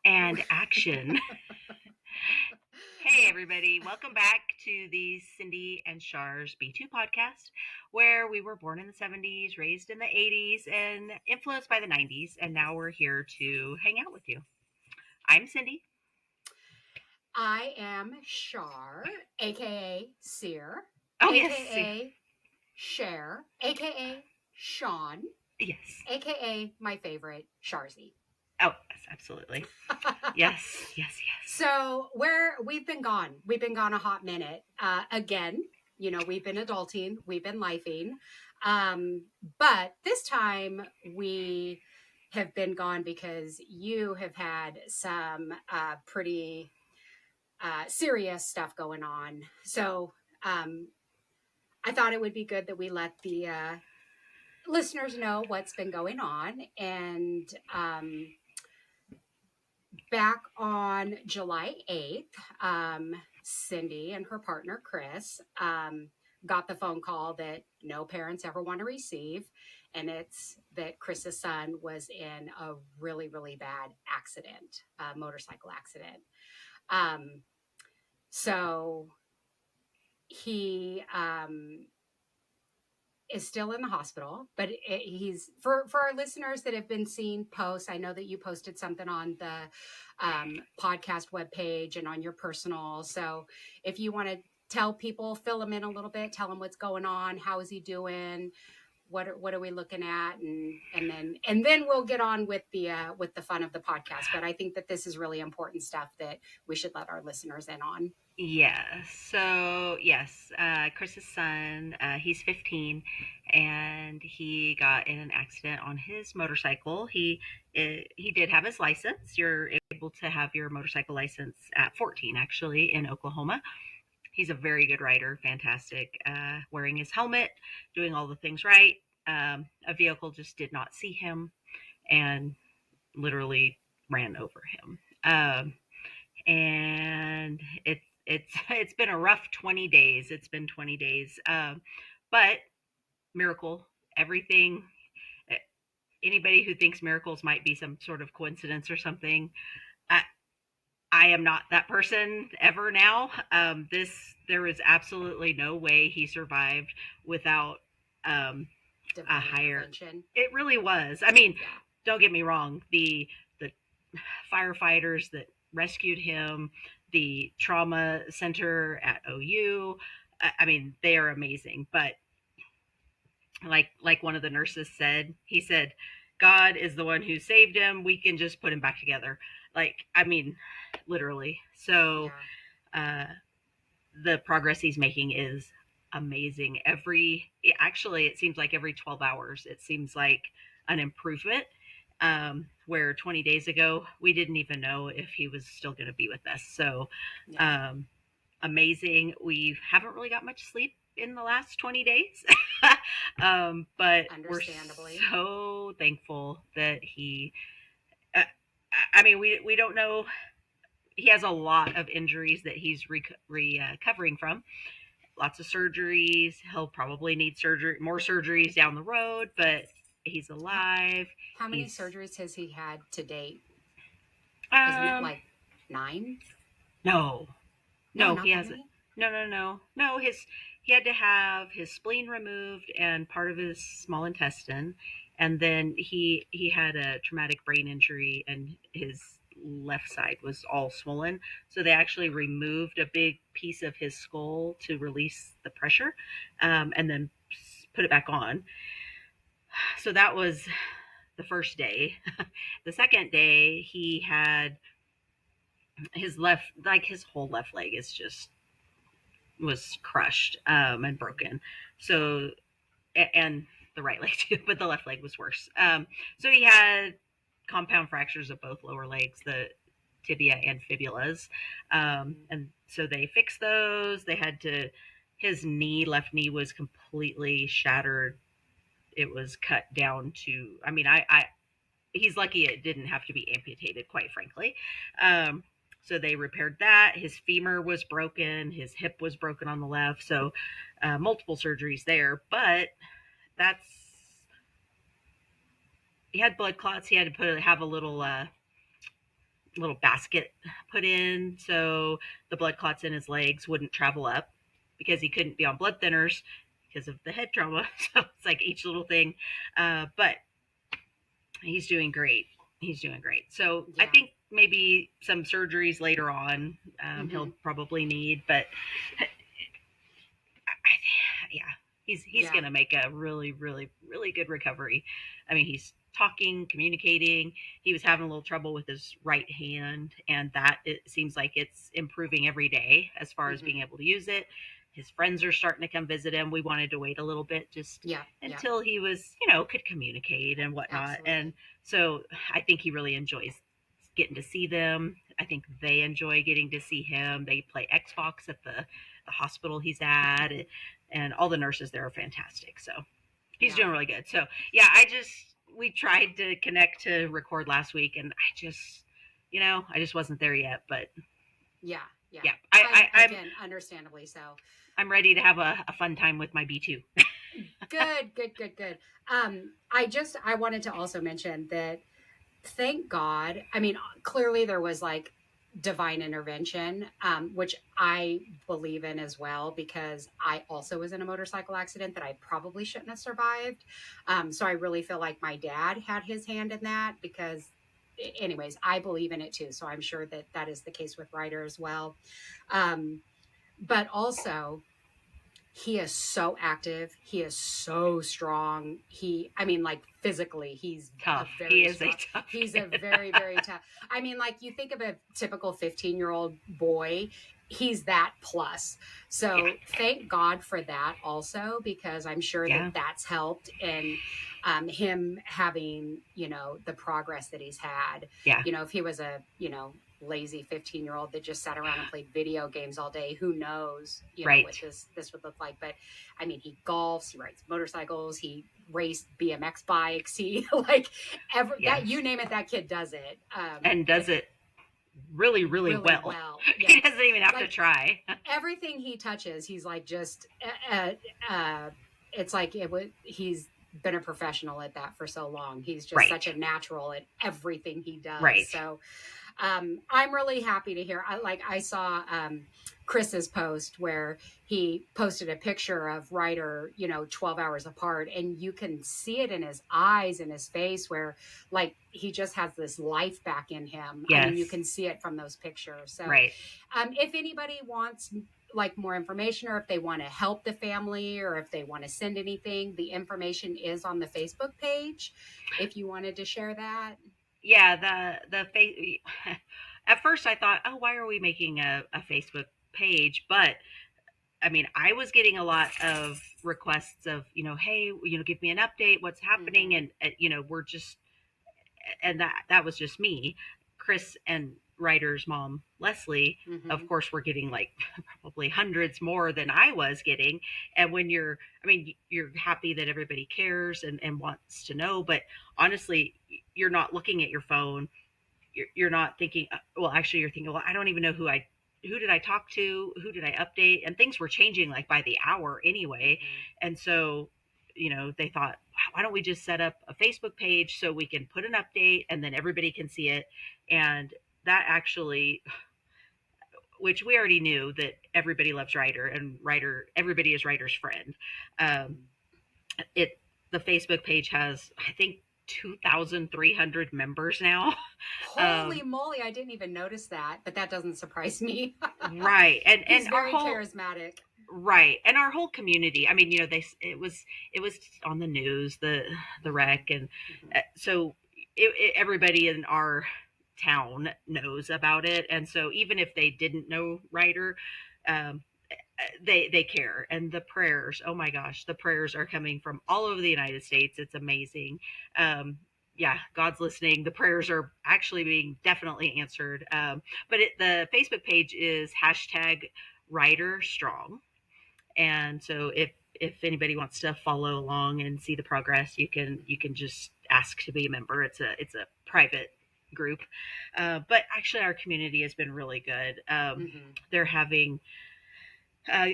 And action. Hey, everybody. Welcome back to the Cindy and Char's B2 podcast, where we were born in the 70s, raised in the 80s, and influenced by the 90s. And now we're here to hang out with you. I'm Cindy. I am Char, aka Sear, Oh, yes. aka Cher, aka Sean, Yes. aka my favorite, Sharzy. Oh, yes, absolutely. Yes, yes, yes. So we've been gone. We've been gone a hot minute. Again, we've been adulting, we've been lifing. But this time we have been gone because you have had some pretty serious stuff going on. So I thought it would be good that we let the listeners know what's been going on. And back on July 8th, Cindy and her partner, Chris, got the phone call that no parents ever want to receive. And it's that Chris's son was in a really, really bad accident, motorcycle accident. So he is still in the hospital, but he's for our listeners that have been seeing posts. I know that you posted something on the podcast webpage and on your personal. So if you want to tell people, fill them in a little bit, tell them what's going on, how is he doing, what are we looking at, and then we'll get on with the fun of the podcast. But I think that this is really important stuff that we should let our listeners in on. Yeah. So yes, Chris's son, he's 15, and he got in an accident on his motorcycle. He did have his license. You're able to have your motorcycle license at 14, actually, in Oklahoma. He's a very good rider, fantastic, wearing his helmet, doing all the things right. A vehicle just did not see him and literally ran over him. And it's been a rough 20 days. It's been 20 days, but miracle. Everything. Anybody who thinks miracles might be some sort of coincidence or something, I, I am not that person ever now. There is absolutely no way he survived without a higher. It really was. I mean, yeah. Don't get me wrong. The firefighters that rescued him, the trauma center at OU. I mean, they are amazing. But like one of the nurses said, he said, God is the one who saved him. We can just put him back together. I mean, literally. So the progress he's making is amazing. Actually, it seems like every 12 hours, it seems like an improvement. Where 20 days ago, we didn't even know if he was still going to be with us. So amazing. We haven't really got much sleep in the last 20 days. But we're so thankful that he, I mean, we don't know. He has a lot of injuries that he's recovering from. Lots of surgeries. He'll probably need more surgeries down the road, but he's alive. How many surgeries has he had to date? Isn't it like 9? No, he hasn't. No. He had to have his spleen removed and part of his small intestine, and then he had a traumatic brain injury, and his left side was all swollen. So they actually removed a big piece of his skull to release the pressure, and then put it back on. So that was the first day. The second day, he had his whole left leg was crushed and broken. So, and the right leg too, but the left leg was worse. So he had compound fractures of both lower legs, the tibia and fibulas. And so they fixed those. His left knee was completely shattered. It was cut down to, I mean, he's lucky it didn't have to be amputated, quite frankly. So they repaired that. His femur was broken. His hip was broken on the left. So multiple surgeries there. But he had blood clots. He had to have a little little basket put in so the blood clots in his legs wouldn't travel up because he couldn't be on blood thinners because of the head trauma. So it's like each little thing. But he's doing great. He's doing great. So I Yeah. think maybe some surgeries later on Mm-hmm. he'll probably need, but yeah, he's Yeah. gonna make a really really good recovery. I mean, he's talking, communicating. He was having a little trouble with his right hand, and that it seems like it's improving every day as far as Mm-hmm. being able to use it. His friends are starting to come visit him. We wanted to wait a little bit just Yeah. Yeah. until he was, could communicate and whatnot. And Absolutely. so I think he really enjoys getting to see them. I think they enjoy getting to see him. They play Xbox at the hospital he's at, and all the nurses there are fantastic. So he's Yeah. doing really good. So yeah, we tried to connect to record last week, and I just wasn't there yet. But Yeah. Yeah. yeah, Again, understandably so. I'm ready to have a fun time with my B2. Good, good, good, good. I wanted to also mention that thank God. I mean, clearly there was like divine intervention, which I believe in as well, because I also was in a motorcycle accident that I probably shouldn't have survived. So I really feel like my dad had his hand in that because, anyways, I believe in it too. So I'm sure that that is the case with Ryder as well. Um, but also, he is so active. He is so strong. I mean, like physically, he's a Tough. He very is a strong, tough he's a kid. very, very tough. I mean, like you think of a typical 15-year-old boy, he's that plus. Yeah, So thank God for that also, because I'm sure that yeah, that's helped in him having, the progress that he's had. yeah. If he was a, lazy 15-year-old that just sat around and played video games all day, who knows, what Right. this would look like. But I mean, he golfs, he rides motorcycles, he raced BMX bikes, he like ever that, Yes. you name it, that kid does it. And does it really really Really well. well. He Yes. doesn't even have to Like try. everything he touches, he's like just uh it's like he's been a professional at that for so long. He's just Right. such a natural at everything he does. Right. So I'm really happy to hear. I saw Chris's post where he posted a picture of Ryder, 12 hours apart, and you can see it in his eyes and his face where like he just has this life back in him. I mean, Yes. you can see it from those pictures. So, Right. if anybody wants like more information, or if they want to help the family, or if they want to send anything, the information is on the Facebook page. If you wanted to share that. Yeah, the face. At first, I thought, oh, why are we making a Facebook page? But I mean, I was getting a lot of requests of, hey, give me an update, what's happening, Mm-hmm. and we're just, and that was just me. Chris and Ryder's mom, Leslie, of Mm-hmm. course, were getting like probably hundreds more than I was getting. And when I mean, you're happy that everybody cares and wants to know, but honestly, you're not looking at your phone. You're not thinking, well, actually, you're thinking, well, I don't even know who did I talk to? Who did I update? And things were changing like by the hour anyway. Mm-hmm. And so, they thought, why don't we just set up a Facebook page so we can put an update and then everybody can see it. And that actually, which we already knew that everybody loves Ryder and everybody is Ryder's friend. Um, Mm-hmm. it, the Facebook page has, I think, 2,300 members now. Holy Um, moly, I didn't even notice that, but that doesn't surprise me. right. He's And our very whole, charismatic. right, and our whole community. I mean, it was on the news, the Mm-hmm. wreck, and Mm-hmm. so everybody in our town knows about it, and so even if they didn't know Ryder, um, they care, and the prayers. Oh my gosh, the prayers are coming from all over the United States. It's amazing. Um, yeah, God's listening. The prayers are actually being definitely answered. But the Facebook page is hashtag Ryder Strong, and so if anybody wants to follow along and see the progress, you can just ask to be a member. It's a private group, but actually our community has been really good. Mm-hmm. They're having uh,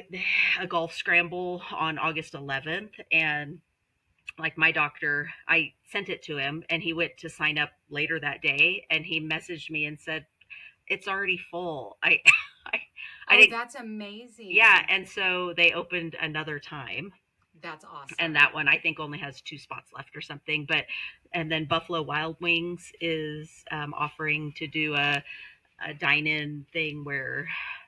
a golf scramble on August 11th, and like my doctor, I sent it to him, and he went to sign up later that day, and he messaged me and said, it's already full. I, I Oh, didn't. that's Yeah, amazing. and so they opened another time, That's and awesome. that one I think only has 2 spots left or something. But and then Buffalo Wild Wings is offering to do a dine-in thing where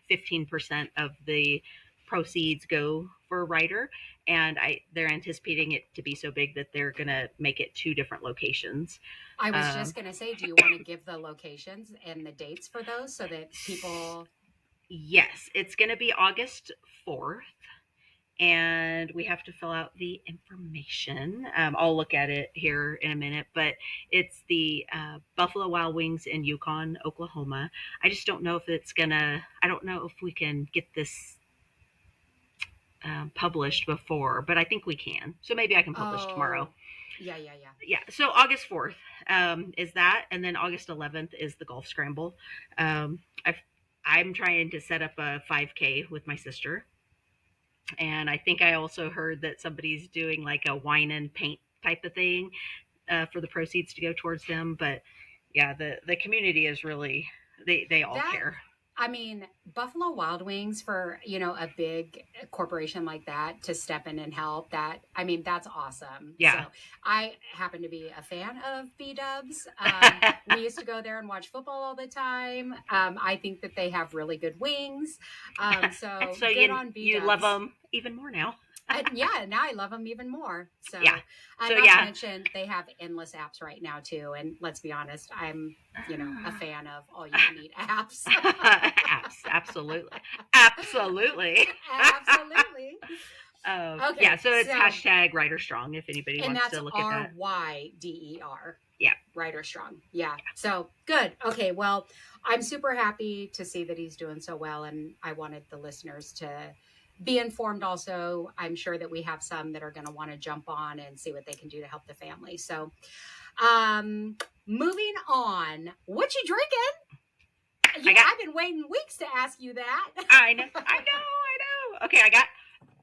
15% of the proceeds go for a writer, and they're anticipating it to be so big that they're gonna make it 2 different locations. I was Um, just going to say, do you want to give the locations and the dates for those so that people. yes, it's gonna be August 4th, and we have to fill out the information. I'll look at it here in a minute, but it's the Buffalo Wild Wings in Yukon, Oklahoma. I just don't know if it's gonna. I don't know if we can get this published before, but I think we can. So maybe I can publish tomorrow. Oh, yeah, yeah, yeah. Yeah. So August 4th is that, and then August 11th is the golf scramble. I've I'm trying to set up a 5K with my sister, and I think I also heard that somebody's doing like a wine and paint type of thing for the proceeds to go towards them. But yeah, the community is really they all That care. I mean, Buffalo Wild Wings for, a big corporation like that to step in and help that. I mean, that's awesome. Yeah. So I happen to be a fan of B Dubs. We used to go there and watch football all the time. I think that they have really good wings. And So so good you on B you love Dubs. them even more now. And yeah, now I love them even more. Yeah. So, So not to yeah. mention they have endless apps right now too. And let's be honest, I'm, a fan of all you can eat apps. Absolutely. Absolutely. Absolutely. Yeah, Okay, so it's so hashtag Writer Strong if anybody and wants that's to look at that. RYDER. Yeah. Writer Strong. Yeah. So good. Okay. Well, I'm super happy to see that he's doing so well. And I wanted the listeners to be informed also. I'm sure that we have some that are going to want to jump on and see what they can do to help the family. So, um, moving on, what you drinking? I got I've been waiting weeks to ask you that. I know. I know. I know. Okay, I got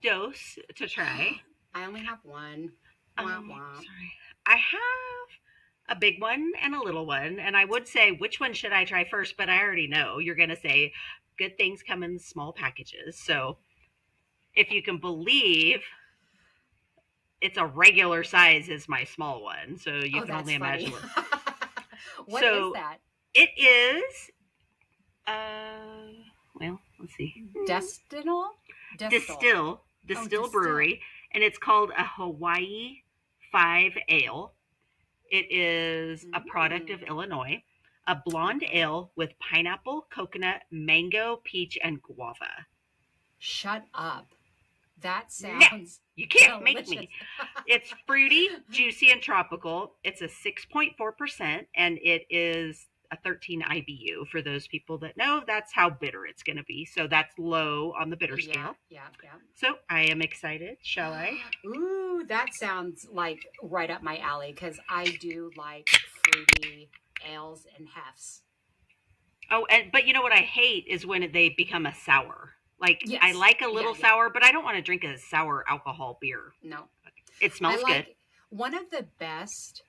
dose to try. I only have one. Womp womp. Sorry. I have a big one and a little one, and I would say which one should I try first, but I already know you're going to say good things come in small packages. So, if you can believe it's a regular size is my small one, so you Oh, can that's only funny. imagine what. What is So that? it is. Uh, well, let's see. Destinal? Destil. Oh, Distill distill. Brewery, and it's called a Hawaii 5 Ale. It is a product of Mm, Illinois. A blonde okay. ale with pineapple, coconut, mango, peach, and guava. Shut up. That No, sounds you can't make delicious. me. It's fruity, juicy, and tropical. It's a 6.4%, and it is a 13 IBU. For those people that know, that's how bitter it's going to be. So that's low on the bitter Yeah, scale. yeah, yeah. So I am excited. Shall I? Ooh, that sounds like right up my alley because I do like fruity ales and hefts. Oh, and but you know what I hate is when they become a sour. Like I Yes. like a Yeah, little yeah. sour, but I don't want to drink a sour alcohol beer. No. It I smells good. like one of the best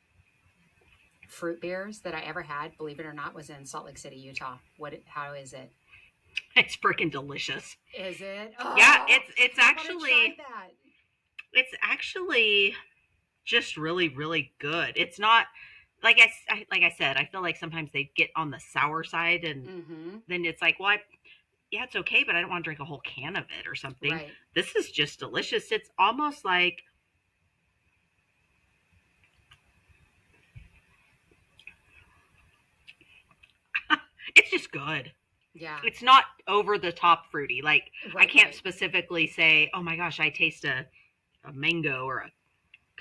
fruit beers that I ever had, believe it or not, was in Salt Lake City, Utah. How is it? It's freaking delicious. Is it? Yeah, Oh, I want to try that. it's actually just really good. It's not like I said. I feel like sometimes they get on the sour side, and Mm-hmm. then it's like, well, yeah, it's okay, but I don't want to drink a whole can of it or something. Right. This is just delicious. It's almost like it's just good. Yeah. It's not over the top fruity. Like I Right, can't right, specifically say, "Oh my gosh, I taste a mango or a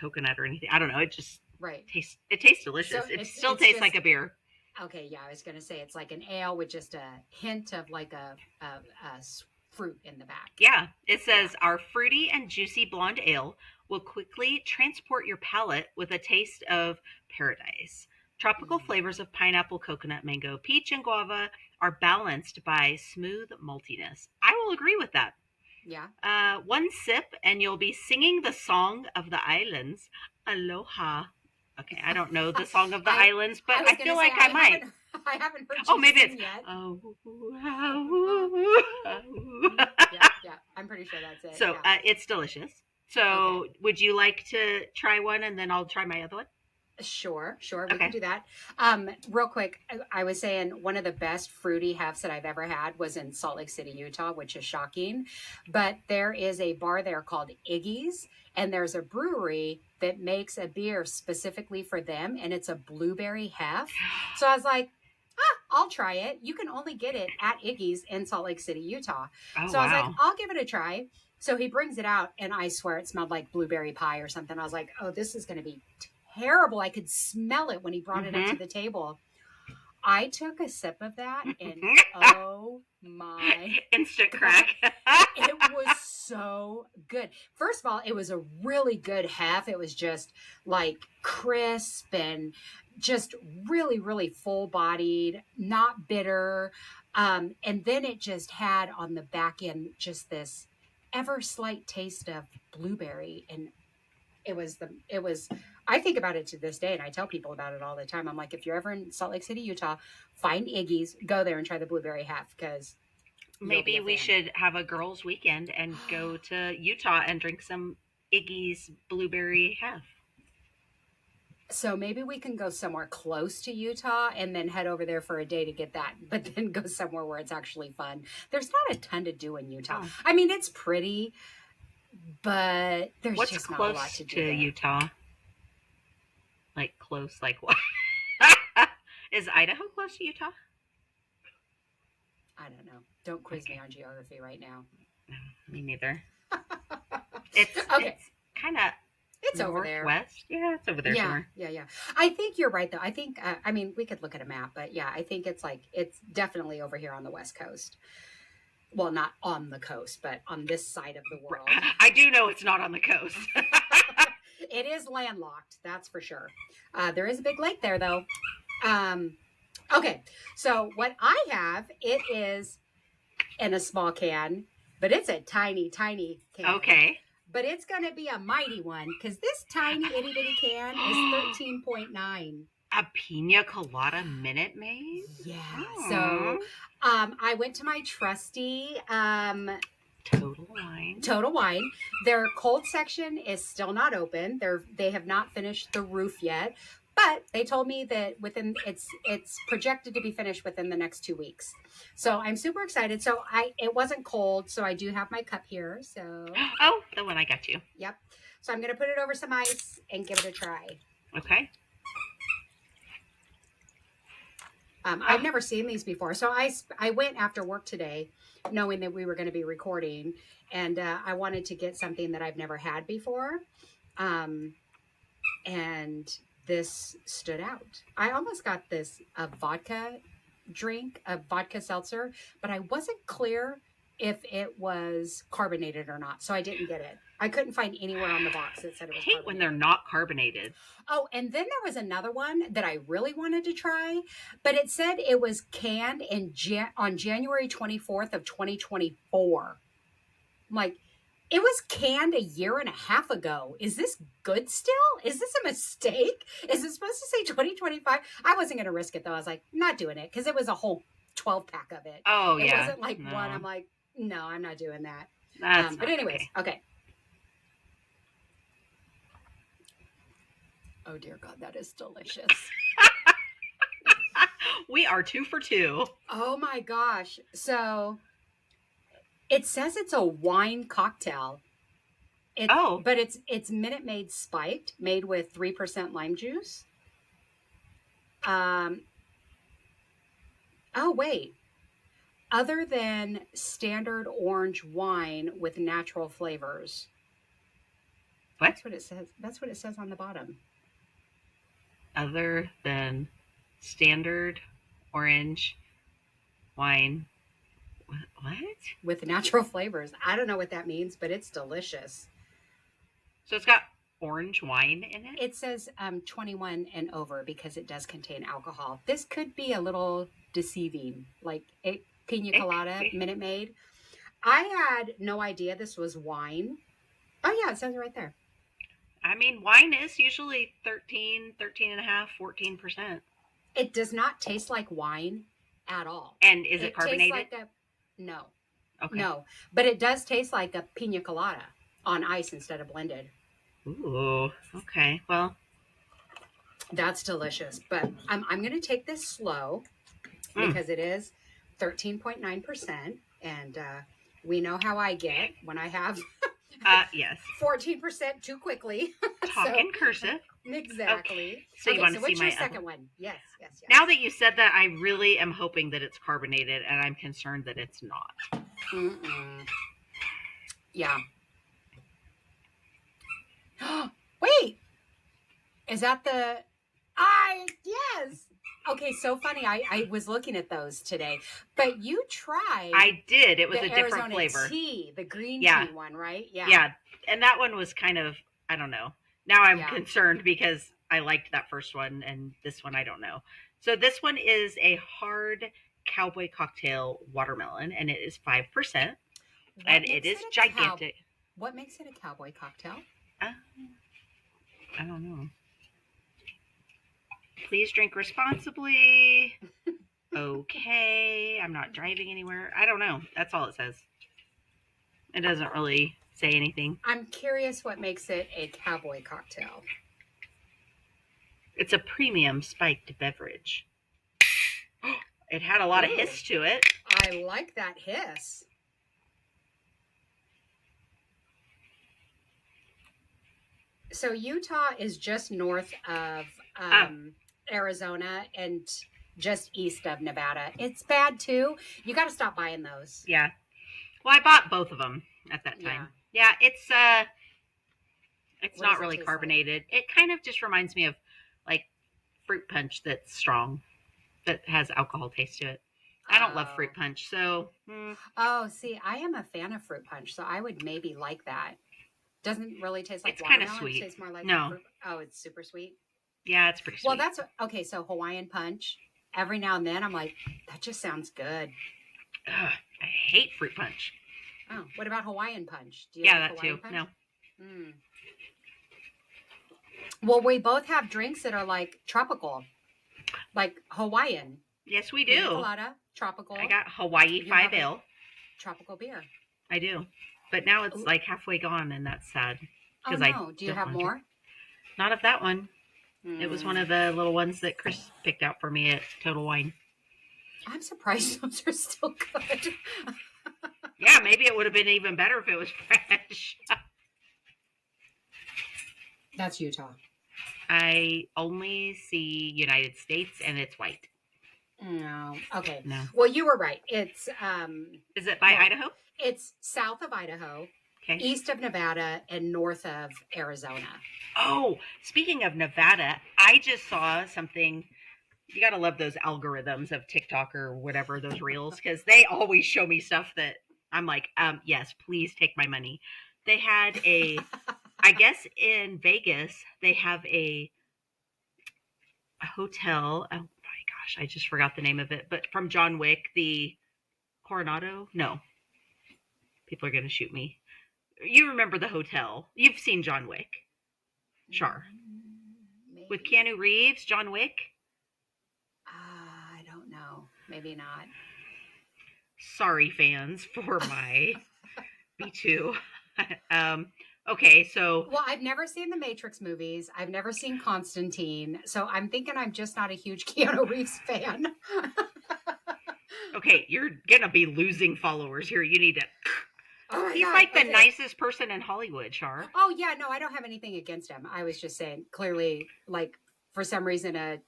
coconut or anything." I don't know. right. It tastes So delicious. It it's still it's tastes like just a beer. okay. Yeah, I was gonna say it's like an ale with just a hint of like fruit in the back. Yeah, it Yeah. says our fruity and juicy blonde ale will quickly transport your palate with a taste of paradise. Tropical Mm. flavors of pineapple, coconut, mango, peach, and guava are balanced by smooth maltiness. I will agree with that. Yeah. One sip, and you'll be singing the song of the islands. Aloha. Okay, I don't know the song of the I islands, but I was I feel gonna say like I might. I haven't heard Oh, you maybe it's sing yet. oh, Yeah, yeah. I'm pretty sure that's it. so Yeah. it's delicious. Okay. So would you like to try one and then I'll try my other one? Sure, sure, we can Okay. do that. Real quick, I was saying one of the best fruity hefts that I've ever had was in Salt Lake City, Utah, which is shocking. But there is a bar there called Iggy's, and there's a brewery that makes a beer specifically for them, and it's a blueberry hef. So I was like, I'll try it. You can only get it at Iggy's in Salt Lake City, Utah. Oh So I was like, wow. I'll give it a try. So he brings it out, and I swear it smelled like blueberry pie or something. I was like, oh, this is going to be terrible. I could smell it when he brought it up to Mm-hmm. the table. I took a sip of that, and oh my Instant God, crack. it was so good. First of all, it was a really good hef. It was just like crisp and just really, really full bodied, not bitter. And then it just had on the back end just this ever slight taste of blueberry. And it was, I think about it to this day and I tell people about it all the time. I'm like, if you're ever in Salt Lake City, Utah, find Iggy's, go there and try the blueberry hef because you'll be Maybe a we fan. should have a girls' weekend and go to Utah and drink some Iggy's blueberry hef. So maybe we can go somewhere close to Utah and then head over there for a day to get that, but then go somewhere where it's actually fun. There's not a ton to do in Utah. Oh, I mean, it's pretty, but there's what's just not a lot close to to do there. Utah? Like close, like what? Is Idaho close to Utah? I don't know. Don't quiz me Okay, on geography right now. no, me neither. It's Okay, it's kind of it's over there. northwest. Yeah, it's over there Yeah, somewhere. yeah, yeah. I think you're right, though. I think, I mean, we could look at a map, but yeah, I think it's like, it's definitely over here on the West Coast. Well, not on the coast, but on this side of the world. I do know it's not on the coast. It is landlocked, that's for sure. There is a big lake there, though. Um, okay, so what I have, it is in a small can, but it's a tiny, tiny can. Okay. But it's going to be a mighty one because this tiny itty bitty can is A 13.9. pina colada Minute Maid? Yeah. Aww. So I went to my trusty Total Wine. Total Wine. Their cold section is still not open. They have not finished the roof yet, but they told me that within it's projected to be finished within the next 2 weeks. So I'm super excited. So it wasn't cold, so I do have my cup here. So Oh, the one I got you. yep. So I'm gonna put it over some ice and give it a try. Okay. I've never seen these before, so I went after work today, knowing that we were going to be recording, and I wanted to get something that I've never had before, um, and this stood out. I almost got this a vodka drink, a vodka seltzer, but I wasn't clear if it was carbonated or not, so I didn't get it. I couldn't find anywhere on the box that said it I was hate when they're carbonated. not carbonated. Oh, and then there was another one that I really wanted to try, but it said it was canned on January 24th of 2024. I'm like, it was canned a year and a half ago. Is this good still? Is this a mistake? Is it supposed to say 2025? I wasn't going to risk it though. I was like, not doing it because it was a whole 12 pack of it. Oh, It yeah. wasn't like one. I'm No, like, no, I'm not doing that. that's But not anyways, okay. okay. Oh dear God, that is delicious. We are 2 for 2. Oh my gosh. So it says it's a wine cocktail. Oh, But it's Minute Maid spiked, made with 3% lime juice. Um oh wait. Other than standard orange wine with natural flavors. what? That's what it says. That's what it says on the bottom. Other than standard orange wine. What? With natural flavors. I don't know what that means, but it's delicious. So it's got orange wine in it? It says 21 and over because it does contain alcohol. This could be a little deceiving. Like pina It could colada, be. Minute Maid. I had no idea this was wine. Oh yeah, it says it right there. I mean, wine is usually 13, 13 and a half, 14%. It does not taste like wine at all. And is it It tastes carbonated? like a no, Okay. no, but it does taste like a pina colada on ice instead of blended. Ooh. Okay. Well. That's delicious. But I'm going to take this slow Mm, because it is 13.9%. And we know how I get when I have yes. 14% too quickly. Talk So, in cursive. Okay. exactly. So you Okay, want so to see what's your my other? second one? Yes, yes, Now yes. that you said that, I really am hoping that it's carbonated, and I'm concerned that it's not. Mm-mm. Yeah. Wait, is that the. Yes. Okay, so funny. I was looking at those today, but you tried I did. It was a the different Arizona flavor. tea, the green Yeah. tea one, right? Yeah. Yeah. And that one was kind of, I don't know. Now I'm Yeah. concerned because I liked that first one, and this one I don't know. So this one is a hard cowboy cocktail watermelon, and it is 5%, What and it makes it is a gigantic. what makes it a cowboy cocktail? Uh, I don't know. Please drink responsibly. Okay. I'm not driving anywhere. I don't know. That's all it says. It doesn't really say anything. I'm curious what makes it a cowboy cocktail. It's a premium spiked beverage. It had a lot of Ooh, hiss to it. I like that hiss. So Utah is just north of Ah, Arizona and just east of Nevada. It's bad too. You got to stop buying those. yeah. Well, I bought both of them at that Yeah. time. Yeah, it's What not does it really taste like? carbonated. It kind of just reminds me of like fruit punch that's strong, that has alcohol taste to it. I don't love fruit Oh. punch, so Oh, see, I am a fan of fruit punch, so I would maybe like that. Doesn't really taste like it's kind of watermelon. It sweet. tastes more like No, fruit. Oh, it's super sweet. yeah, it's pretty Well, sweet. that's okay. So Hawaiian punch. Every now and then, I'm like, that just sounds good. Ugh, I hate fruit punch. Oh, what about Hawaiian punch? Do you Yeah, like that too. Hawaiian punch? No. Mm. Well, we both have drinks that are like tropical, like Hawaiian Yes, we pina do. colada, I tropical. got Hawaii You have Five a Ale. tropical beer. I do, but now it's Ooh. like halfway gone, and that's sad Oh because I no, do you don't have want to drink. more? Not of that one. It was one Mm. of the little ones that Chris picked out for me at Total Wine. I'm surprised those are still good. Yeah, maybe it would have been even better if it was fresh. That's Utah. I only see United States, and it's white. No. Okay. No. Well, you were right. It's Is it by well, Idaho? it's south of Idaho, Okay. east of Nevada, and north of Arizona. Oh, speaking of Nevada, I just saw something. You gotta love those algorithms of TikTok or whatever, those reels, because they always show me stuff that I'm like, yes, please take my money. They had I guess in Vegas, they have a hotel. Oh my gosh, I just forgot the name of it. But from John Wick, the Coronado. No, people are gonna shoot me. You remember the hotel? You've seen John Wick, sure? With Maybe. Keanu Reeves, John Wick. I don't know. Maybe not. Sorry, fans, for my B2. um, okay, so Well, I've never seen the Matrix movies. I've never seen Constantine. So I'm thinking I'm just not a huge Keanu Reeves fan. okay, you're gonna be losing followers here. You need to. Oh my He's God. like the Okay. nicest person in Hollywood, Char. Oh yeah, no, I don't have anything against him. I was just saying, clearly, like for some reason, okay,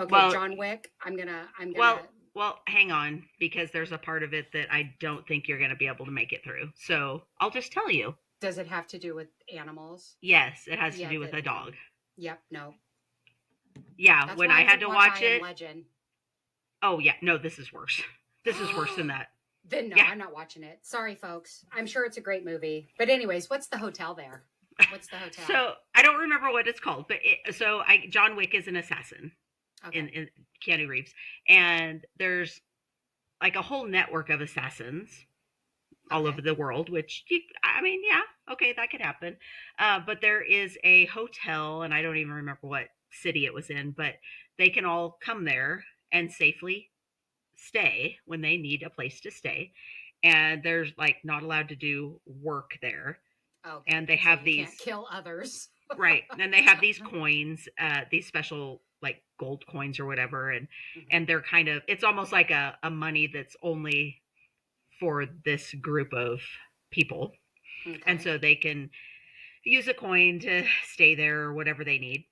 Well, John Wick. I'm well, gonna. well. Hang on, because there's a part of it that I don't think you're gonna be able to make it through. So I'll just tell you. Does it have to do with animals? Yes, it has to Yeah. do with a dog. Yep. No. Yeah, That's when why I I had didn't to watch watch I Am it. Legend. Oh yeah, no, this is worse. This is worse than that. Then no, Yeah. I'm not watching it. Sorry, folks. I'm sure it's a great movie. But anyways, what's the hotel there? What's the hotel? So I don't remember what it's called, but John Wick is an assassin Okay. in Keanu Reeves, and there's like a whole network of assassins all Okay. over the world. Which I mean, yeah, okay, that could happen. But there is a hotel, and I don't even remember what city it was in, but they can all come there and safely stay when they need a place to stay. And there's like not allowed to do work there. And Okay. they So have you can't these, kill others. right. And they have these coins, these special like gold coins or whatever. And they're kind of, it's almost like a money that's only for this group of people. And Okay. so they can use a coin to stay there or whatever they need.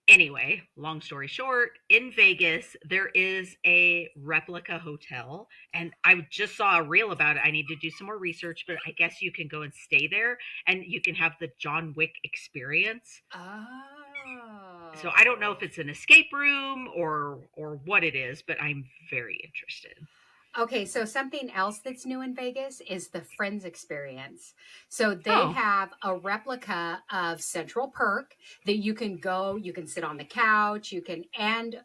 Anyway, long story short, in Vegas, there is a replica hotel, and I just saw a reel about it. I need to do some more research, but I guess you can go and stay there and you can have the John Wick experience. So I don't know if Oh. it's an escape room or what it is, but I'm very interested. Okay, so something else that's new in Vegas is the Friends experience. So they Oh, have a replica of Central Perk that you can go, you can sit on the couch, you can, and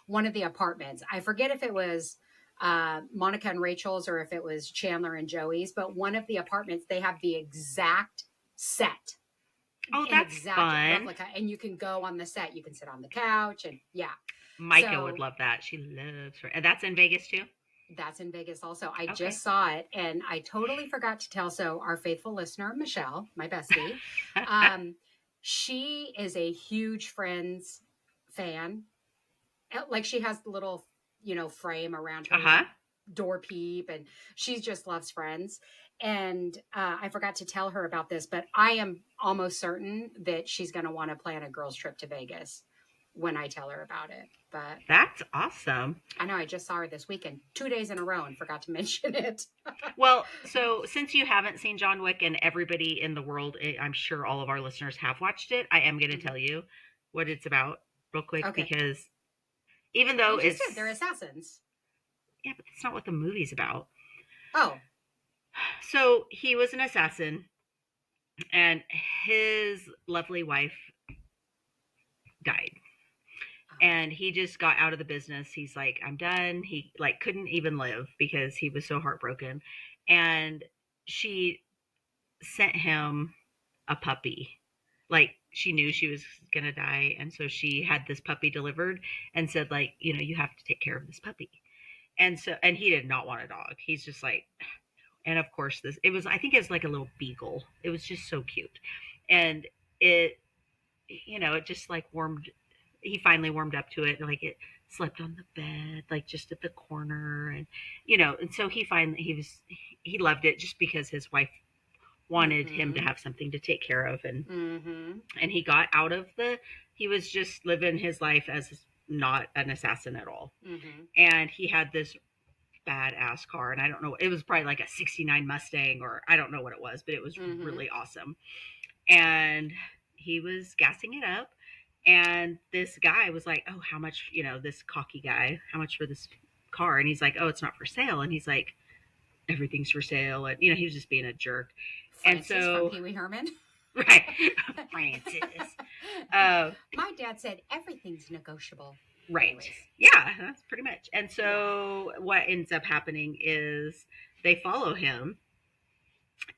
one of the apartments. I forget if it was Monica and Rachel's or if it was Chandler and Joey's, but one of the apartments, they have the exact set, oh, an that's exact fun. replica, and you can go on the set, you can sit on the couch, and yeah. Micah would So love that. She loves her, and that's in Vegas too. that's in Vegas also. I Okay. just saw it and I totally forgot to tell. So, our faithful listener, Michelle, my bestie, um, she is a huge Friends fan. Like, she has the little, frame around Uh her huh. door peep, and she just loves Friends. And I forgot to tell her about this, but I am almost certain that she's going to want to plan a girls' trip to Vegas when I tell her about it. But That's awesome. I know I just saw her this weekend, 2 days in a row, and forgot to mention it. Well, so since you haven't seen John Wick and everybody in the world, I'm sure all of our listeners have watched it, I am going to Mhm. tell you what it's about real quick Okay. because even though You just it's, did. They're assassins. yeah, but that's not what the movie's about. Oh. So he was an assassin and his lovely wife died. Oh. And he just got out of the business. He's like, I'm done. He like couldn't even live because he was so heartbroken. And she sent him a puppy. Like she knew she was gonna die, and so she had this puppy delivered and said, like, you have to take care of this puppy. And he did not want a dog. He's just like, and of course this it was I think it was like a little beagle. It was just so cute, and it it just like warmed. He finally warmed up to it, and like it slept on the bed, like just at the corner, and so he loved it just because his wife wanted him to Mm-hmm. have something to take care of Mm-hmm. and he got out of the he was just living his life as not an assassin at all. Mm-hmm. And he had this badass car, and I don't know, it was probably like a 69 Mustang, or I don't know what it was, but it was Mm-hmm. really awesome. And he was gassing it up, and this guy was like, oh, how much, this cocky guy, how much for this car? And he's like, oh, it's not for sale. And he's like, everything's for sale. And he was just being a jerk. And Francis from so, Pee Wee Herman. right, Francis. uh My dad said everything's negotiable. Right. Anyways. Yeah, that's pretty much. And Yeah. so what ends up happening is they follow him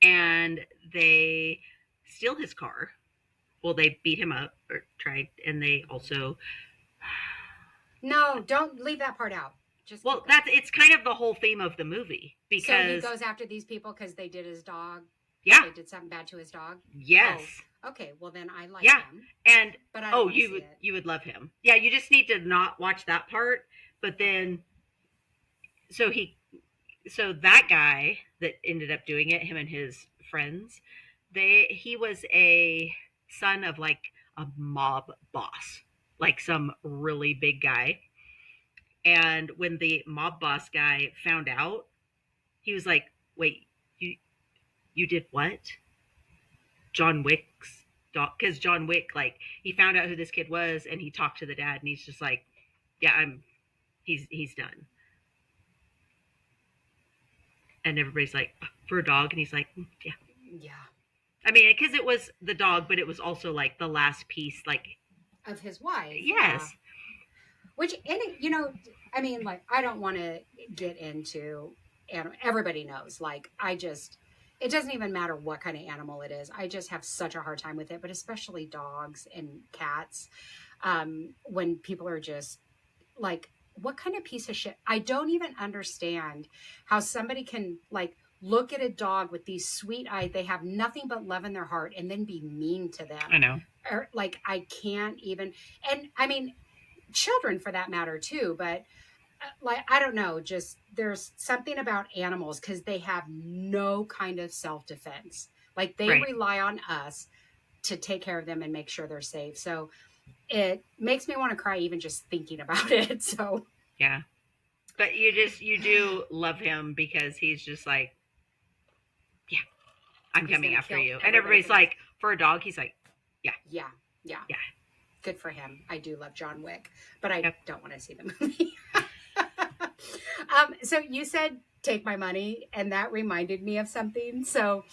and they steal his car. Well, they beat him up or tried, and they also, No, don't leave that part out. Just keep well, going. it's kind of the whole theme of the movie So he because, goes after these people because they did his dog. yeah, They did something bad to his dog. Oh, yes, okay. Well, then I like yeah, him, and but I don't oh, want to you see would it. you would love him. Yeah, you just need to not watch that part, but Okay. then so he so that guy that ended up doing it, him and his friends, he was a son of like a mob boss, like some really big guy. And when the mob boss guy found out, he was like, "Wait, you did what? John Wick's dog?" Because John Wick, like, he found out who this kid was, and he talked to the dad, and he's just like, "Yeah, he's done." And everybody's like, "For a dog," and he's like, "Yeah." Yeah. I mean, because it was the dog, but it was also like the last piece. Like, Of his wife. Yeah. yes, Which, any, I mean, like, I don't want to get into, and everybody knows, like, it doesn't even matter what kind of animal it is. I just have such a hard time with it, but especially dogs and cats. when people are just like, what kind of piece of shit? I don't even understand how somebody can like look at a dog with these sweet eyes. They have nothing but love in their heart and then be mean to I them. know. Or like, I can't even, and I mean, children for that matter too, but like, I don't know, just there's something about animals because they have no kind of self-defense. Like they Right. rely on us to take care of them and make sure they're safe. So it makes me want to cry even just thinking about it. So Yeah. But you do love him because he's just like, yeah, I'm he's coming gonna after kill you. And everybody everybody's because like, for a dog, he's like, yeah, yeah, yeah, yeah, good for him. I do love John Wick, but I yep. don't want to see the movie. So you said take my money, and that reminded me of something. So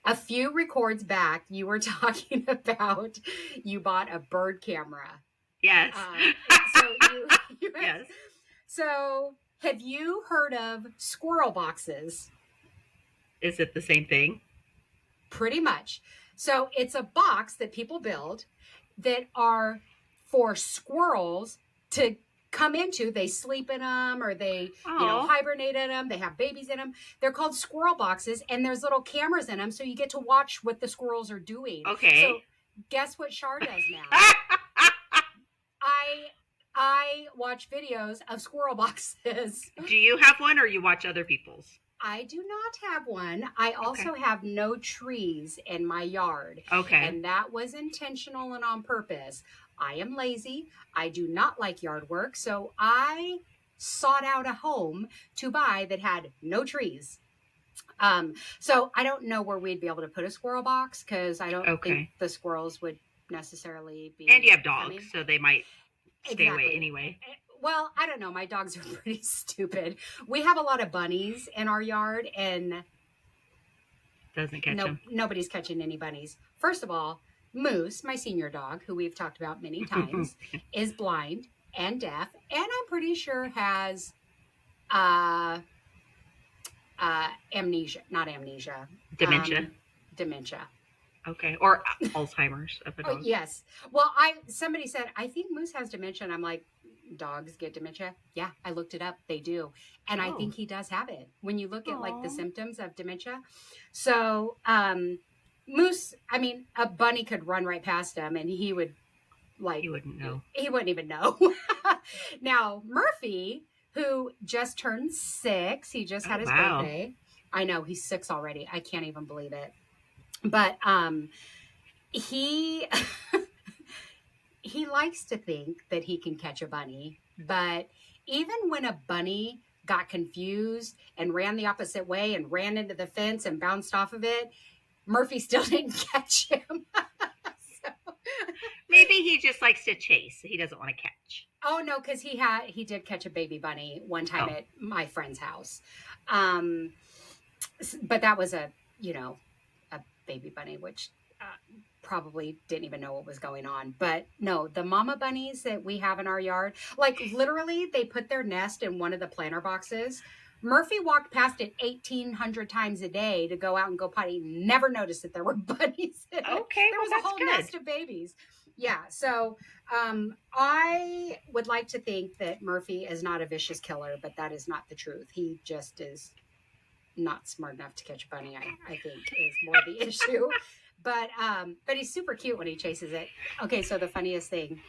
a few records back, you were talking about you bought a bird camera. Yes. Um, so you Yes. so have you heard of squirrel boxes? Is it the same thing? Pretty much. So it's a box that people build that are for squirrels to come into. They sleep in them or they, Oh, hibernate in them. They have babies in them. They're called squirrel boxes and there's little cameras in them. So you get to watch what the squirrels are doing. okay. So guess what Shar does now? I I watch videos of squirrel boxes. Do you have one or you watch other people's? I do not have one. I Okay. also have no trees in my yard, Okay. and that was intentional and on purpose. I am lazy. I do not like yard work, so I sought out a home to buy that had no trees. So I don't know where we'd be able to put a squirrel box because I don't think Okay. the squirrels would necessarily And you be have dogs, coming. so they might stay away Exactly. anyway. Well, I don't know. My dogs are pretty stupid. We have a lot of bunnies in our yard, and Doesn't catch no, them. nobody's catching any bunnies. First of all, Moose, my senior dog, who we've talked about many times, is blind and deaf, and I'm pretty sure has uh, amnesia, not amnesia, Dementia. dementia. Okay. Or Alzheimer's of a Oh dog. yes. Well, I somebody said I think Moose has dementia. And I'm like, dogs get dementia. Yeah, I looked it up. They do, and I Oh. think he does have it. When you look at like the Oh. symptoms of dementia, so Moose. I mean, a bunny could run right past him, and he would like You wouldn't know. he wouldn't even know. Now Murphy, who just turned 6, he just Oh had his wow. birthday. I know he's 6 already. I can't even believe it. But he he likes to think that he can catch a bunny, but even when a bunny got confused and ran the opposite way and ran into the fence and bounced off of it, Murphy still didn't catch him. So, Maybe he just likes to chase. He doesn't want to catch. oh no, because he did catch a baby bunny one time Oh. at my friend's house, um, but that was a baby bunny, which probably didn't even know what was going on. But no, the mama bunnies that we have in our yard, like literally, they put their nest in one of the planter boxes. Murphy walked past it 1,800 times a day to go out and go potty. Never noticed that there were bunnies in it. Okay. There Well, was a that's whole good. nest of babies. Yeah, so I would like to think that Murphy is not a vicious killer, but that is not the truth. He just is not smart enough to catch a bunny. I think is more the issue. But he's super cute when he chases it. Okay, so the funniest thing.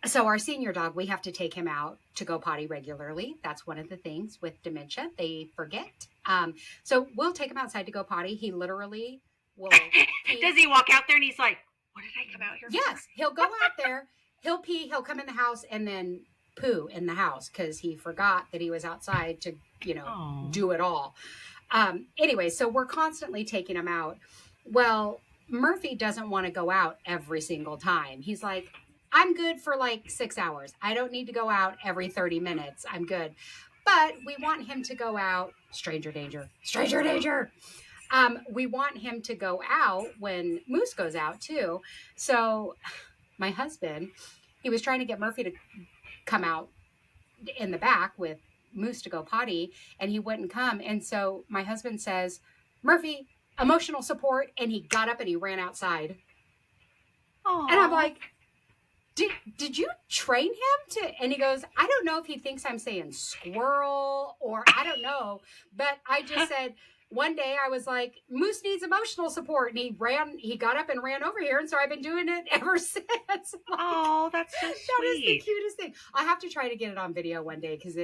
So our senior dog, we have to take him out to go potty regularly. That's one of the things with dementia; they forget. So we'll take him outside to go potty. He literally will Does pee. he walk out there and he's like, "What did I come out here for?" Yes, he'll go out there. He'll pee. He'll come in the house and then poo in the house because he forgot that he was outside to Oh. do it all. Anyway, so we're constantly taking him out. Well, Murphy doesn't want to go out every single time. He's like, I'm good for like 6 hours. I don't need to go out every 30 minutes. I'm good. But we want him to go out, stranger danger, stranger danger. We want him to go out when Moose goes out too. So my husband, he was trying to get Murphy to come out in the back with Moose to go potty, and he wouldn't come. And so my husband says, Murphy, emotional support. And he got up and he ran outside. And I'm Oh. like, did you train him to? And he goes, I don't know if he thinks I'm saying squirrel or I don't know, but I just said, one day I was like, Moose needs emotional support. And he got up and ran over here. And so I've been doing it ever since. Like, Oh, that's so that is sweet. the cutest thing. I have to try to get it on video one day because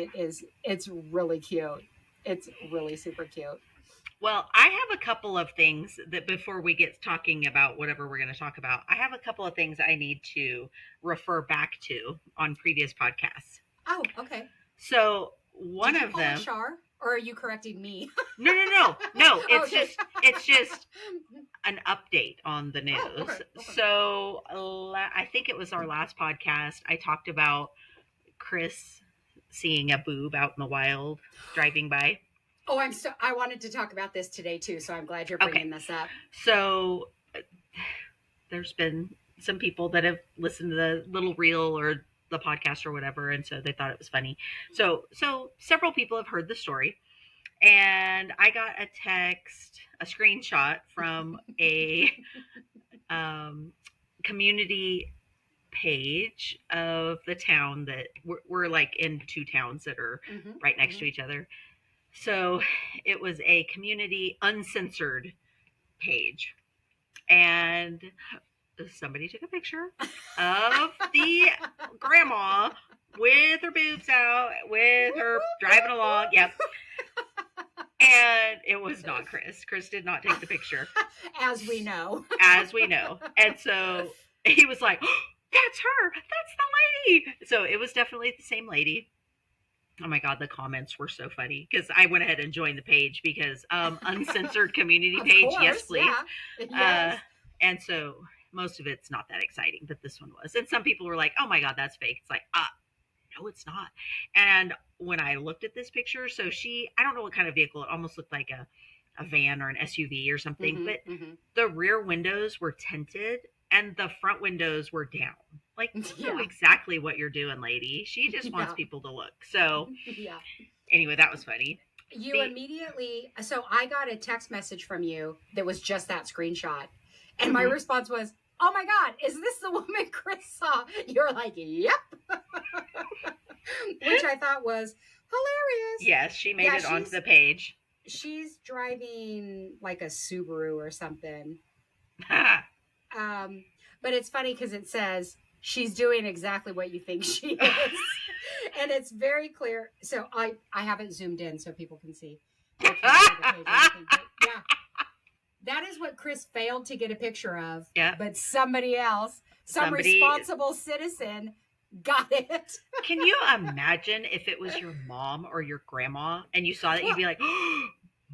it's really cute. It's really super cute. Well, I have a couple of things that before we get talking about whatever we're going to talk about, I have a couple of things I need to refer back to on previous podcasts. Oh, okay. So one Did you of pull them, a Char, or are you correcting me? no, it's Okay. it's just an update on the news. Oh, okay. So I think it was our last podcast. I talked about Chris seeing a boob out in the wild driving by. Oh, I wanted to talk about this today too, so I'm glad you're bringing this up. So there's been some people that have listened to the little reel or the podcast or whatever, and so they thought it was funny. So several people have heard the story, and I got a screenshot from a community page of the town that we're like in two towns that are right next to each other. So it was a community uncensored page. And somebody took a picture of the grandma with her boobs out, with her driving along. Yep. And it was not Chris. Chris did not take the picture. As we know. As we know. And so he was like, oh, that's her. That's the lady. So it was definitely the same lady. Oh my God, the comments were so funny because I went ahead and joined the page because uncensored community page. Course, yes, please. Yeah. Yes. And so most of it's not that exciting, but this one was. And some people were like, oh my God, that's fake. It's like, no, it's not. And when I looked at this picture, so I don't know what kind of vehicle, it almost looked like a van or an SUV or something, but the rear windows were tinted and the front windows were down. Like, you know exactly what you're doing, lady. She just wants people to look. So, anyway, that was funny. Immediately, so I got a text message from you that was just that screenshot. And my response was, oh my God, is this the woman Chris saw? You're like, yep. Which I thought was hilarious. Yes, she made it onto the page. She's driving like a Subaru or something. But it's funny because it says she's doing exactly what you think she is. And it's very clear. So I haven't zoomed in so people can see. Yeah. That is what Chris failed to get a picture of. Yeah. But somebody else, some responsible citizen got it. Can you imagine if it was your mom or your grandma and you saw that, you'd be like, oh,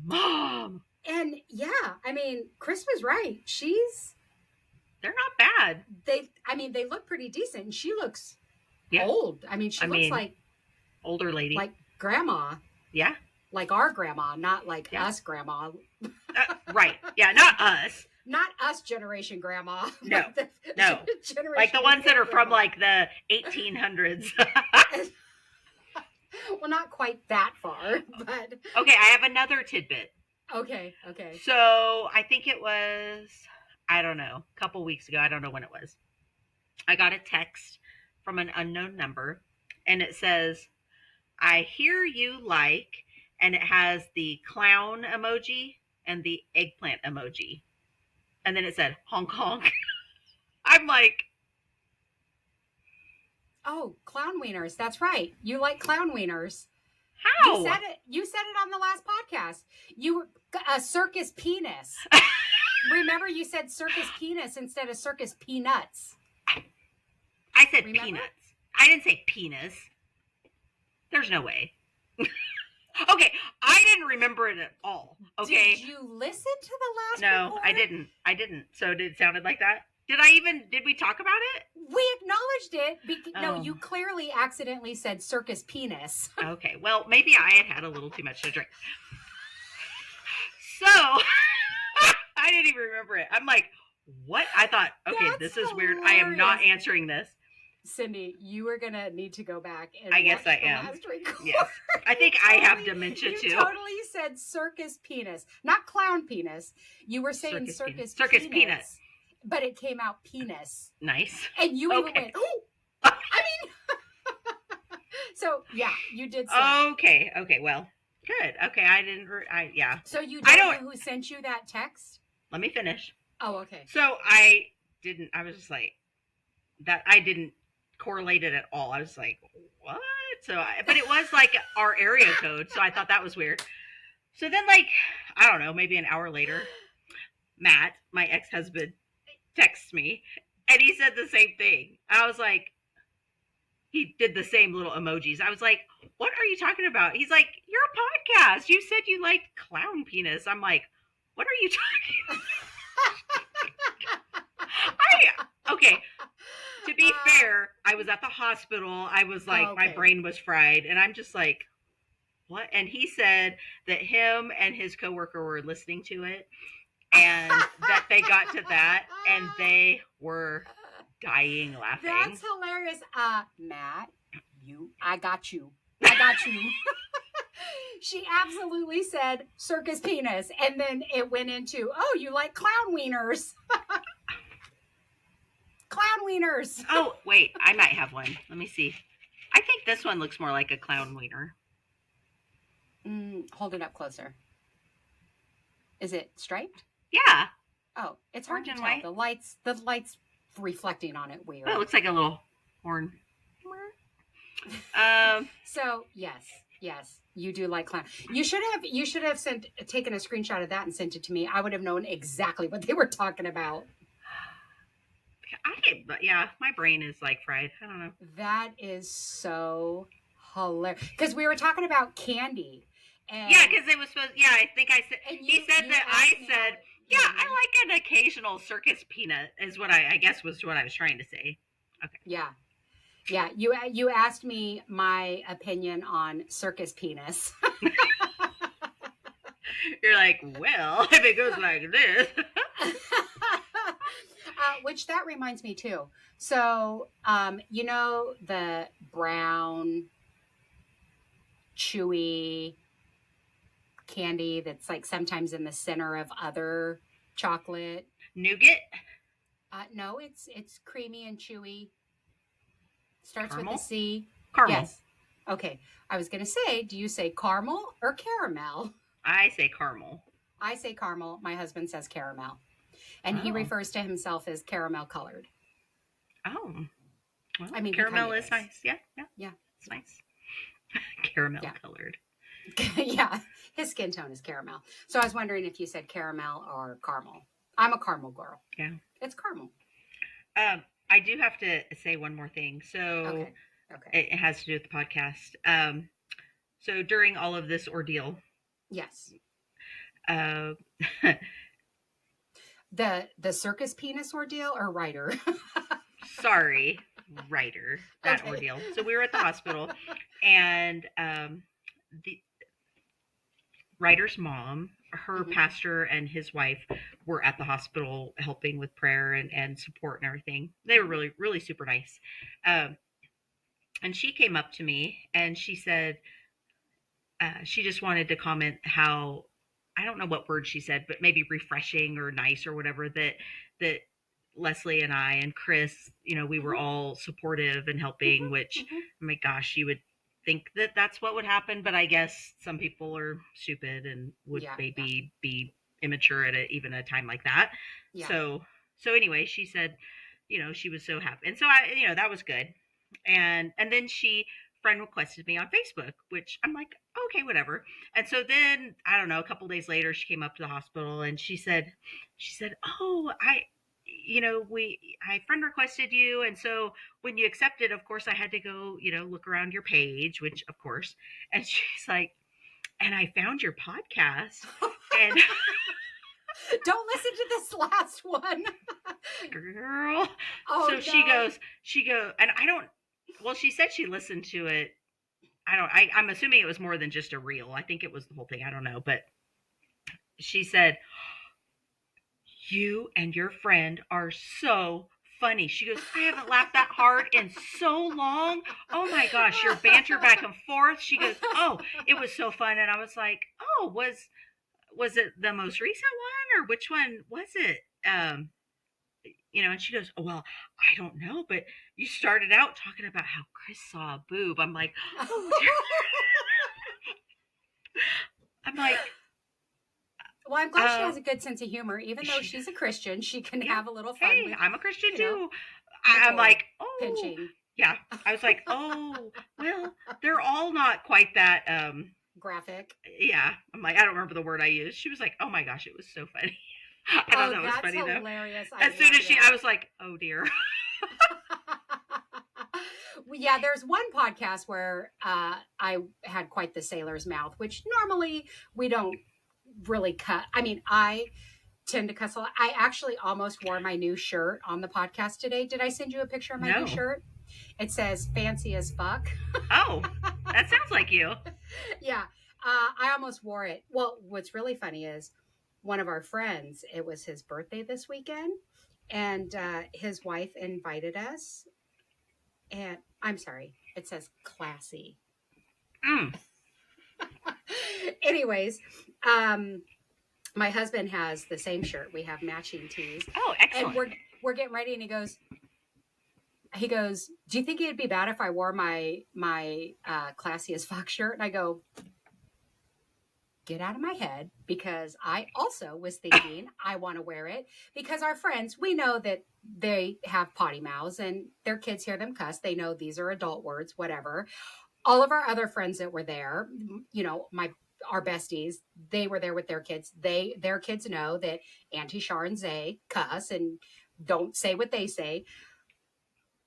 Mom. And yeah, I mean, Chris was right. They're not bad. They look pretty decent. She looks old. I mean, she looks like older lady. Like grandma. Yeah. Like our grandma, not like us grandma. Right. Yeah, not us. Not us generation grandma. No. No. Like the ones that are from like the 1800s. Well, not quite that far, but. Okay, I have another tidbit. Okay. So I think it was, I don't know, a couple weeks ago. I don't know when it was. I got a text from an unknown number, and it says, I hear you like, and it has the clown emoji and the eggplant emoji. And then it said, honk honk. I'm like, oh, clown wieners. That's right. You like clown wieners. How? You said it on the last podcast. A circus penis. Remember, you said circus penis instead of circus peanuts. I said peanuts. I didn't say penis. There's no way. Okay, I didn't remember it at all. Okay. Did you listen to the last? No, I didn't. So it sounded like that. Did we talk about it? We acknowledged it. No, you clearly accidentally said circus penis. Okay, well, maybe I had a little too much to drink. So, I didn't even remember it. I'm like, what? I thought, okay, this is weird. I am not answering this. Cindy, you are going to need to go back and I guess I am. Yes. I think I have dementia too. You totally said circus penis, not clown penis. You were saying circus penis. But it came out penis. Nice. And you even went, oh, So yeah, you did say. Okay, well, good. Okay, I didn't. Yeah. So you I don't don't. know who sent you that text? Let me finish. Oh, okay. So I didn't. I was just like that. I didn't correlate it at all. I was like, what? But it was like our area code, so I thought that was weird. So then, like, I don't know, maybe an hour later, Matt, my ex-husband, texts me, and he said the same thing. I was like, he did the same little emojis. I was like, what are you talking about? He's like, you're a podcast. You said you liked clown penis. I'm like, what are you talking about? Okay. To be fair, I was at the hospital. I was like, my Okay. brain was fried. And I'm just like, what? And he said that him and his coworker were listening to it and that they got to that and they were dying laughing. That's hilarious. Matt, I got you. I got you. She absolutely said circus penis. And then it went into, oh, you like clown wieners. Clown wieners. Oh, wait, I might have one. Let me see. I think this one looks more like a clown wiener. Hold it up closer. Is it striped? Yeah. Oh, it's hard Orange to and tell. white. The lights reflecting on it weird. Oh, it looks like a little horn. So yes, you do like clown. You should have taken a screenshot of that and sent it to me. I would have known exactly what they were talking about. But yeah, my brain is like fried. I don't know. That is so hilarious because we were talking about candy. And yeah, because it was supposed. Yeah, I think I said. He said that I said. Yeah, I like an occasional circus peanut. Is what I guess was what I was trying to say. Okay. Yeah. Yeah, you asked me my opinion on circus penis. You're like, well, if it goes like this. Which that reminds me too. So, you know the brown, chewy candy that's like sometimes in the center of other chocolate. Nougat. No, it's creamy and chewy. Starts Caramel? with a C. Caramel. Yes. Okay. I was gonna say, do you say caramel or caramel? I say caramel. I say caramel. My husband says caramel. And he refers to himself as caramel colored. Oh. Well, I mean, caramel is nice. Yeah. It's nice. Caramel colored. Yeah. His skin tone is caramel. So I was wondering if you said caramel or caramel. I'm a caramel girl. Yeah. It's caramel. I do have to say one more thing. So it has to do with the podcast. So during all of this ordeal. Yes. Uh, the circus penis ordeal or writer? Sorry, writer. That ordeal. So we were at the hospital, and the writer's mom, her pastor, and his wife were at the hospital helping with prayer and support and everything. They were really, really super nice. And she came up to me and she said, she just wanted to comment how, I don't know what word she said, but maybe refreshing or nice or whatever, that Leslie and I and Chris, we were all supportive and helping, which, oh my gosh, you would think that that's what would happen, but I guess some people are stupid and would maybe be immature at even a time like that. Yeah. So anyway, she said, she was so happy. And so I, that was good. And then she friend requested me on Facebook, which I'm like, okay, whatever. And so then, I don't know, a couple days later, she came up to the hospital and she said, oh, I friend requested you. And so when you accepted, of course, I had to go, look around your page, which of course, and she's like, and I found your podcast and don't listen to this last one. Girl. Oh, so no. she goes, and I don't, well, she said she listened to it. I'm assuming it was more than just a reel. I think it was the whole thing. I don't know. But she said, you and your friend are so funny. She goes, I haven't laughed that hard in so long. Oh my gosh, your banter back and forth. She goes, oh, it was so fun. And I was like, oh, was it the most recent one or which one was it? And she goes, oh, well, I don't know, but you started out talking about how Chris saw a boob. I'm like, oh, dear. I'm like, Well, I'm glad she has a good sense of humor. Even though she, she's a Christian, she can yeah, have a little fun hey, with, I'm a Christian you know, too. I'm nipple like, oh, pinching. yeah. I was like, oh, well, they're all not quite that, Graphic. yeah. I'm like, I don't remember the word I used. She was like, oh my gosh, it was so funny. I thought Oh, that was that's funny though. hilarious. I As soon love as I that. was like, oh dear. Yeah, there's one podcast where I had quite the sailor's mouth, which normally we don't really cut. I mean, I tend to cuss a lot. I actually almost wore my new shirt on the podcast today. Did I send you a picture of my new No. shirt? It says fancy as fuck. Oh, that sounds like you. Yeah, I almost wore it. Well, what's really funny is one of our friends, it was his birthday this weekend, and his wife invited us. And I'm sorry, it says classy. Mm. Anyways, my husband has the same shirt. We have matching tees, Oh, and excellent. we're getting ready, and he goes, do you think it'd be bad if I wore my classy as fuck shirt? And I go, get out of my head, because I also was thinking I want to wear it, because our friends, we know that they have potty mouths and their kids hear them cuss. They know these are adult words, whatever. All of our other friends that were there, our besties, they were there with their kids. Their kids know that Auntie Char and Zay cuss and don't say what they say.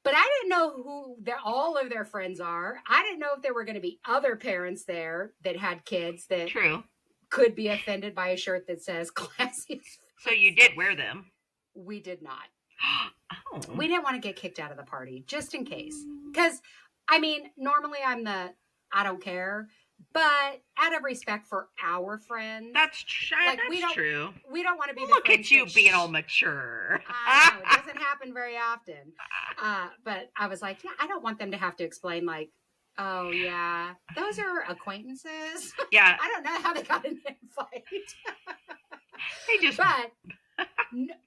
But I didn't know who all of their friends are. I didn't know if there were going to be other parents there that had kids that True. could be offended by a shirt that says classy. So you did wear them. We did not. Oh. We didn't want to get kicked out of the party, just in case. Because, I mean, normally I don't care. But out of respect for our friends, That's true. We don't want to be the Look friends at you that being all mature. I know, it doesn't happen very often. But I was like, yeah, I don't want them to have to explain, like, oh, yeah, those are acquaintances. Yeah. I don't know how they got an invite. They just. But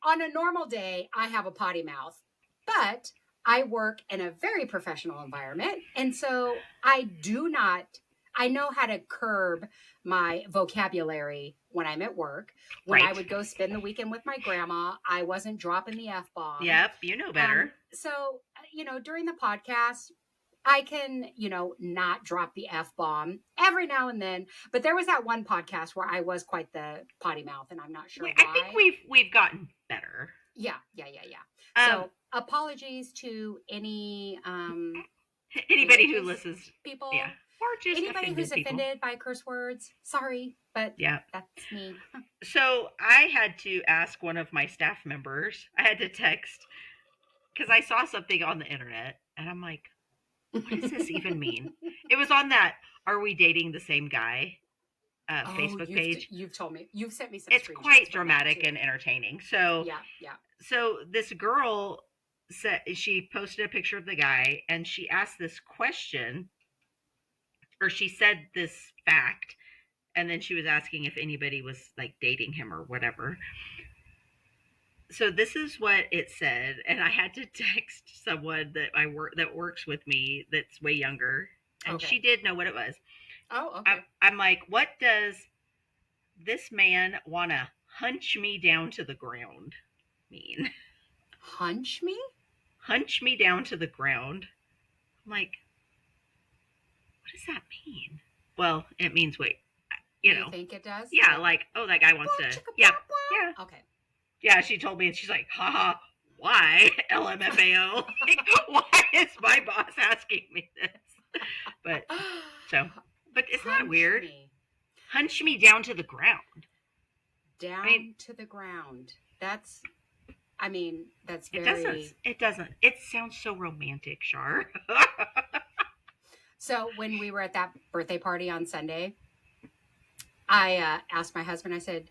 on a normal day, I have a potty mouth. But I work in a very professional environment. And so I know how to curb my vocabulary when I'm at work. When I would go spend the weekend with my grandma, I wasn't dropping the F-bomb. Yep, you know better. So, during the podcast, I can, not drop the F-bomb every now and then. But there was that one podcast where I was quite the potty mouth, and I'm not sure why. I think we've gotten better. Yeah. So apologies to anybody who listens. People. Yeah. Or just anybody who's offended by curse words. Sorry, but yeah, that's me. So I had to ask one of my staff members. I had to text because I saw something on the internet, and I'm like, what does this even mean? It was on that "Are we dating the same guy?" Facebook page. You've told me. You've sent me some. It's quite dramatic and entertaining. So yeah. So this girl said, she posted a picture of the guy, and she asked this question, or she said this fact, and then she was asking if anybody was like dating him or whatever. So this is what it said, and I had to text someone that works with me that's way younger, and she did know what it was. Oh, okay. I'm like, what does this man want to hunch me down to the ground mean? Hunch me? Hunch me down to the ground. I'm like, what does that mean? Well, it means wait, You think it does? Yeah, like, oh, that guy wants to. Yeah. Okay. Yeah, she told me, and she's like, haha, why? LMFAO. Like, why is my boss asking me this? But isn't that weird? Hunch me down to the ground. To the ground. That's very. It doesn't. It sounds so romantic, Char. So when we were at that birthday party on Sunday, I asked my husband, I said,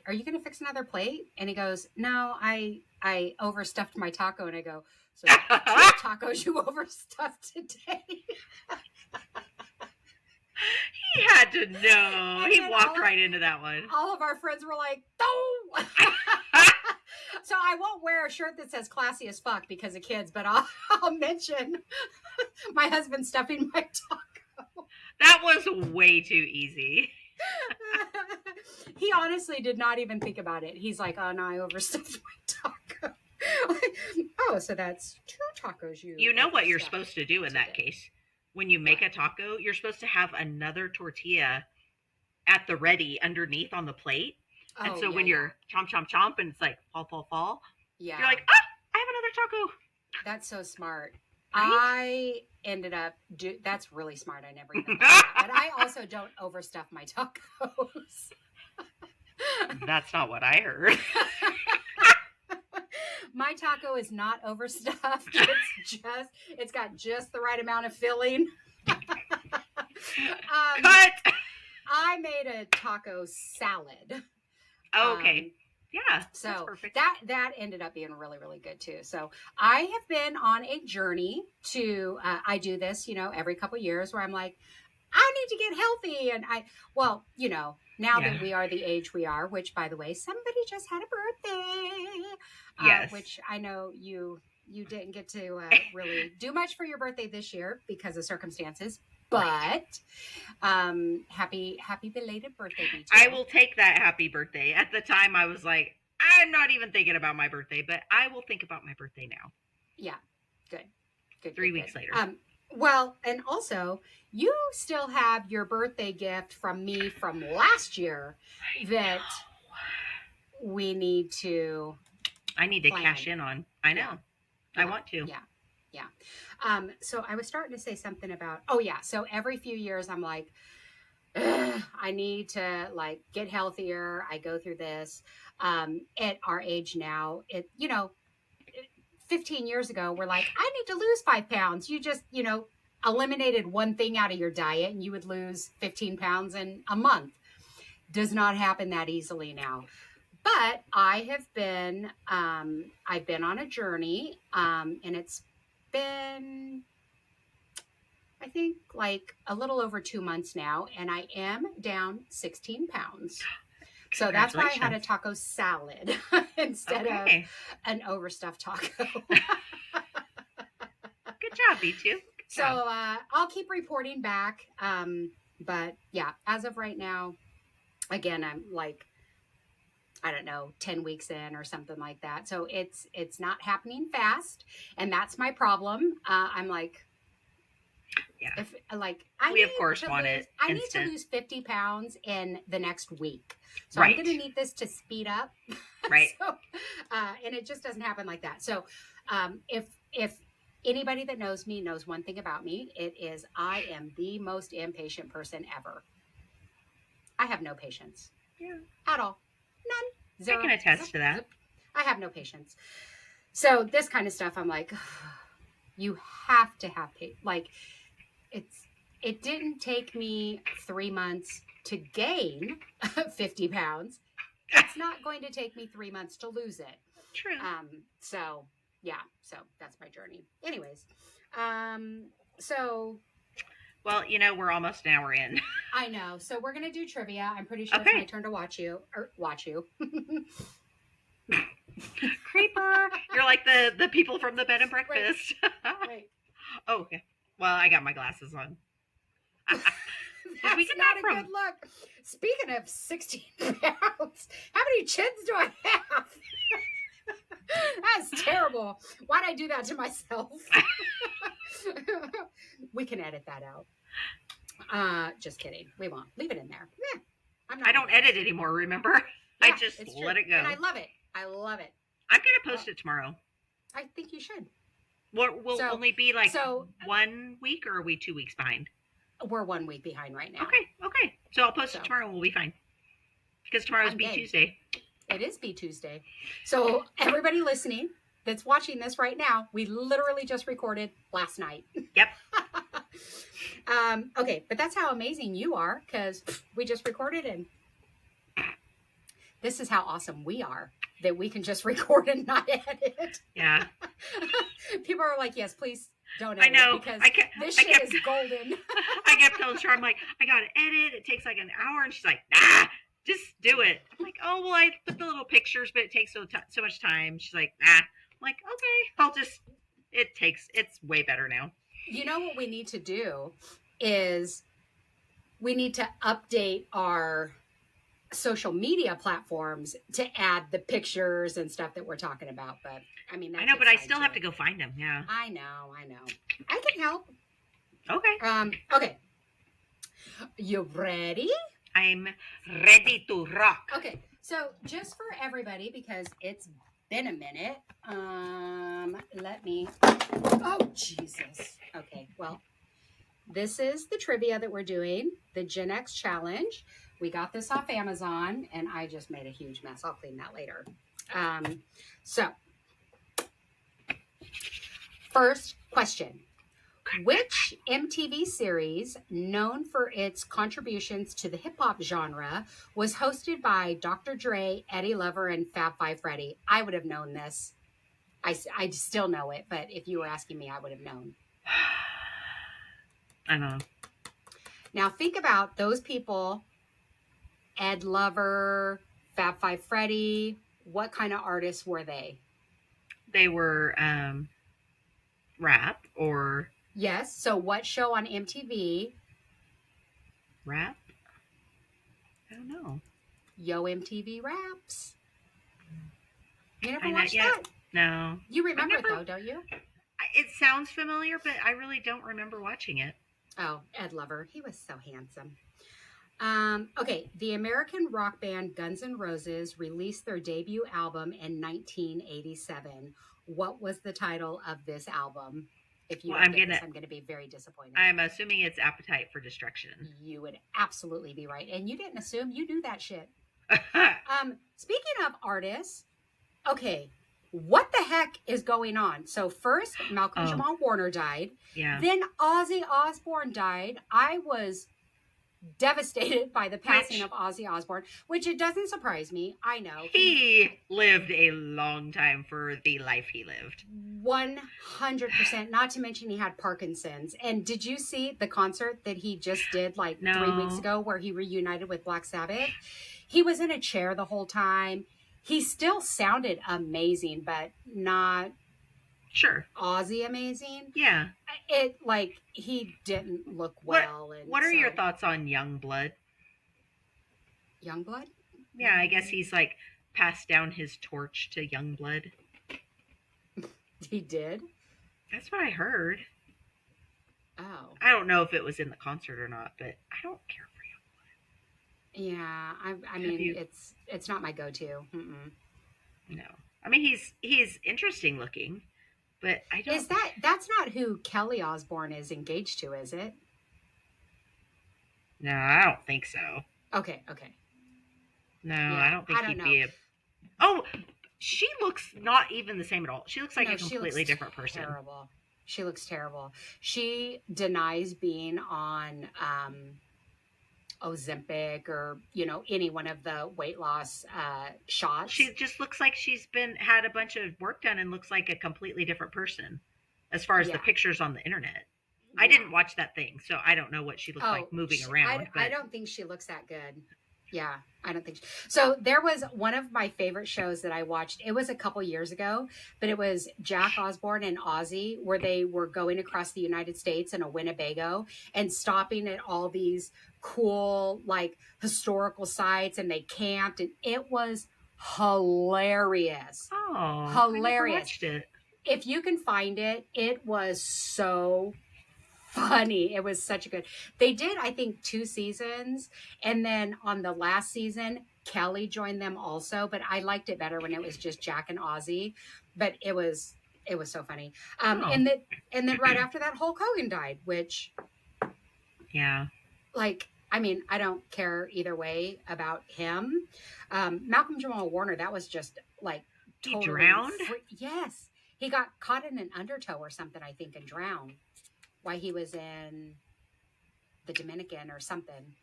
are you going to fix another plate? And he goes, no, I overstuffed my taco. And I go, so two tacos you overstuffed today? He had to know. He walked right into that one. All of our friends were like, no. So I won't wear a shirt that says classy as fuck because of kids, but I'll mention my husband stuffing my taco. That was way too easy. He honestly did not even think about it. He's like, oh no, I overstuffed my taco. Oh, so that's two tacos You know what you're overstuffed supposed to do in that today. case. When you make a taco, you're supposed to have another tortilla at the ready underneath on the plate. And Oh so yeah, when yeah, you're chomp, chomp, chomp, and it's like fall, fall, fall, you're yeah. like, ah, I have another taco, That's so smart. right? I ended up that's really smart. I never even thought of that. But I also don't overstuff my tacos. That's not what I heard. My taco is not overstuffed. It's got just the right amount of filling. Cut. I made a taco salad. Okay. Yeah, that's So perfect. that ended up being really really good too. So I have been on a journey to I do this, every couple years where I'm like, I need to get healthy, and now Yeah. that we are the age we are, which by the way, somebody just had a birthday, Yes. which I know you didn't get to really do much for your birthday this year because of circumstances. Right. But happy belated birthday, I B2. will take that happy birthday. At the time, I was like, I'm not even thinking about my birthday, but I will think about my birthday now. Yeah, good, good, 3 weeks good. later. Well, and also you still have your birthday gift from me from last year that we need to I need to plan. cash in on. I know. Yeah, I yeah, want to. yeah, yeah. So I was starting to say something about. Oh yeah. So every few years, I'm like, "Ugh, I need to like get healthier. I go through this. At our age now, 15 years ago, we're like, I need to lose 5 pounds. You just, eliminated one thing out of your diet and you would lose 15 pounds in a month. Does not happen that easily now. But I've been on a journey, and it's been, I think, like a little over 2 months now, and I am down 16 pounds. So that's why I had a Congratulations. taco salad instead of Okay. an overstuffed taco. Good job, B2. Good So job. I'll keep reporting back. But yeah, as of right now, again, I'm like, I don't know, 10 weeks in or something like that. So it's not happening fast, and that's my problem. I'm like, Yeah. if like We, of course, want it I need to instant. lose 50 pounds in the next week. So I'm Right. going to need this to speed up. Right. So and it just doesn't happen like that. So if anybody that knows me knows one thing about me, it is I am the most impatient person ever. I have no patience Yeah. at all. None. I Zero. can attest Zip, to that. zip. I have no patience. So this kind of stuff, I'm like, you have to have like it's. It didn't take me 3 months to gain 50 pounds. It's not going to take me 3 months to lose it. True. So yeah, so that's my journey. Anyways, so Well, we're almost an hour in. I know. So we're gonna do trivia. I'm pretty sure it's my Okay. turn to watch you or watch you. Creeper. You're like the people from the bed and breakfast. Wait. Oh, okay. Well, I got my glasses on. Did we That's get not that a from? good look. Speaking of 16 pounds, how many chins do I have? That's terrible. Why'd I do that to myself? We can edit that out. Just kidding. We won't. Leave it in there. Yeah, I'm not. I don't edit anymore, remember? I Yeah, just it's let true. it go. And I love it. I love it. I'm going to post it tomorrow. I think you should. We'll So- only be like so- 1 week, or are we 2 weeks behind? We're 1 week behind right now. Okay. So I'll post So. it tomorrow and we'll be fine. Because tomorrow's I'm B game. Tuesday. It is B Tuesday. So everybody listening that's watching this right now, we literally just recorded last night. Yep. Okay, but that's how amazing you are, because we just recorded, and this is how awesome we are that we can just record and not edit. Yeah. People are like, yes, please don't I edit, know. because this I shit kept, is golden. I kept telling her, I'm like, I got to edit. It takes like an hour. And she's like, nah, Just do it. I'm like, oh, well, I put the little pictures, but it takes so much time. She's like, ah. I'm like, okay, it's way better now. You know what we need to do is we need to update our social media platforms to add the pictures and stuff that we're talking about. But I mean, I that know, but takes I time still too. have to go find them. Yeah. I know, I know. I can help. Okay. Okay. You ready? I'm ready to rock. Okay. So just for everybody, because it's been a minute, let me. Oh Jesus. Okay. Well, this is the trivia that we're doing, the Gen X challenge. We got this off Amazon, and I just made a huge mess. I'll clean that later. So, first question. Which MTV series, known for its contributions to the hip hop genre, was hosted by Dr. Dre, Eddie Lover, and Fab Five Freddy? I would have known this. I still know it, but if you were asking me, I would have known. I know. Now, think about those people: Ed Lover, Fab Five Freddy. What kind of artists were they? They were rap or Yes. So, what show on MTV? rap. I don't know. Yo MTV Raps. You never I not watched yet. that? No. You remember never, it though, don't you? It sounds familiar, but I really don't remember watching it. Oh, Ed Lover. He was so handsome. Okay, the American rock band Guns N' Roses released their debut album in 1987. What was the title of this album? If you Well, don't get this, I'm going to be very disappointed. I'm assuming it's Appetite for Destruction. You would absolutely be right. And you didn't assume, you knew that shit. Speaking of artists, okay, what the heck is going on? So first, Malcolm Jamal Warner died. Yeah. Then Ozzy Osbourne died. I was devastated by the passing of Ozzy Osbourne, which it doesn't surprise me. I know. He lived a long time for the life he lived. 100%. Not to mention he had Parkinson's. And did you see the concert that he just did like 3 weeks ago where he reunited with Black Sabbath? He was in a chair the whole time. He still sounded amazing, but not Ozzy amazing. Yeah. It like he didn't look well. What are your thoughts on Youngblood? Youngblood? Yeah, I guess he's like passed down his torch to Youngblood. He did? That's what I heard. Oh. I don't know if it was in the concert or not, but I don't care for Youngblood. Yeah, I mean it's not my go-to. Mm-mm. No. I mean he's interesting looking. But I don't. Is that's not who Kelly Osbourne is engaged to, is it? No, I don't think so. Okay. No, yeah, I don't think he'd be a. Oh, she looks not even the same at all. She looks like a completely different person. Terrible. She looks terrible. She denies being on Ozempic or any one of the weight loss shots. She just looks like she's had a bunch of work done and looks like a completely different person as far as the pictures on the internet. I didn't watch that thing, so I don't know what she looks like moving around. I don't think she looks that good. Yeah, I don't think so. There was one of my favorite shows that I watched. It was a couple years ago, but it was Jack Osbourne and Ozzy, where they were going across the United States in a Winnebago and stopping at all these cool, like, historical sites, and they camped, and it was hilarious. Oh, hilarious! I never watched it. If you can find it, it was so funny. It was such a good. They did, I think, 2 seasons, and then on the last season, Kelly joined them also. But I liked it better when it was just Jack and Ozzy. But it was so funny. And then right after that, Hulk Hogan died, which, like, I mean, I don't care either way about him. Malcolm Jamal Warner, that was just like totally. He drowned? Yes, he got caught in an undertow or something, I think, and drowned. Why he was in the Dominican or something,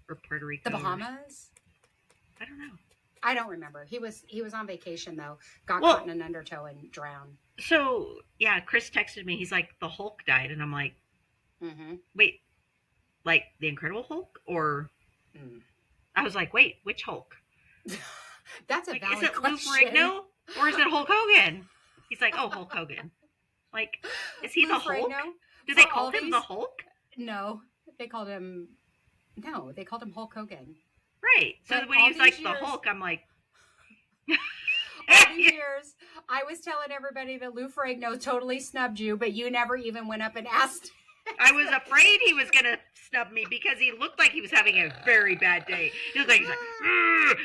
or Puerto Rico, the Bahamas. I don't know. I don't remember. He was on vacation though. Got caught in an undertow and drowned. So yeah, Chris texted me. He's like, the Hulk died, and I'm like, wait, like the Incredible Hulk or? I was like, wait, which Hulk? That's a Like, is valid it Lou question. Ferrigno or is it Hulk Hogan? He's like, oh, Hulk Hogan. Like, is he Lou the Hulk? Ferrigno Do they for call all him the these. Hulk? No, they called him. No, they called him Hulk Hogan. Right. So But when all he's these like the years, Hulk, I'm like, all these years, I was telling everybody that Lou Ferrigno totally snubbed you, but you never even went up and asked. I was afraid he was gonna snub me because he looked like he was having a very bad day. He was like,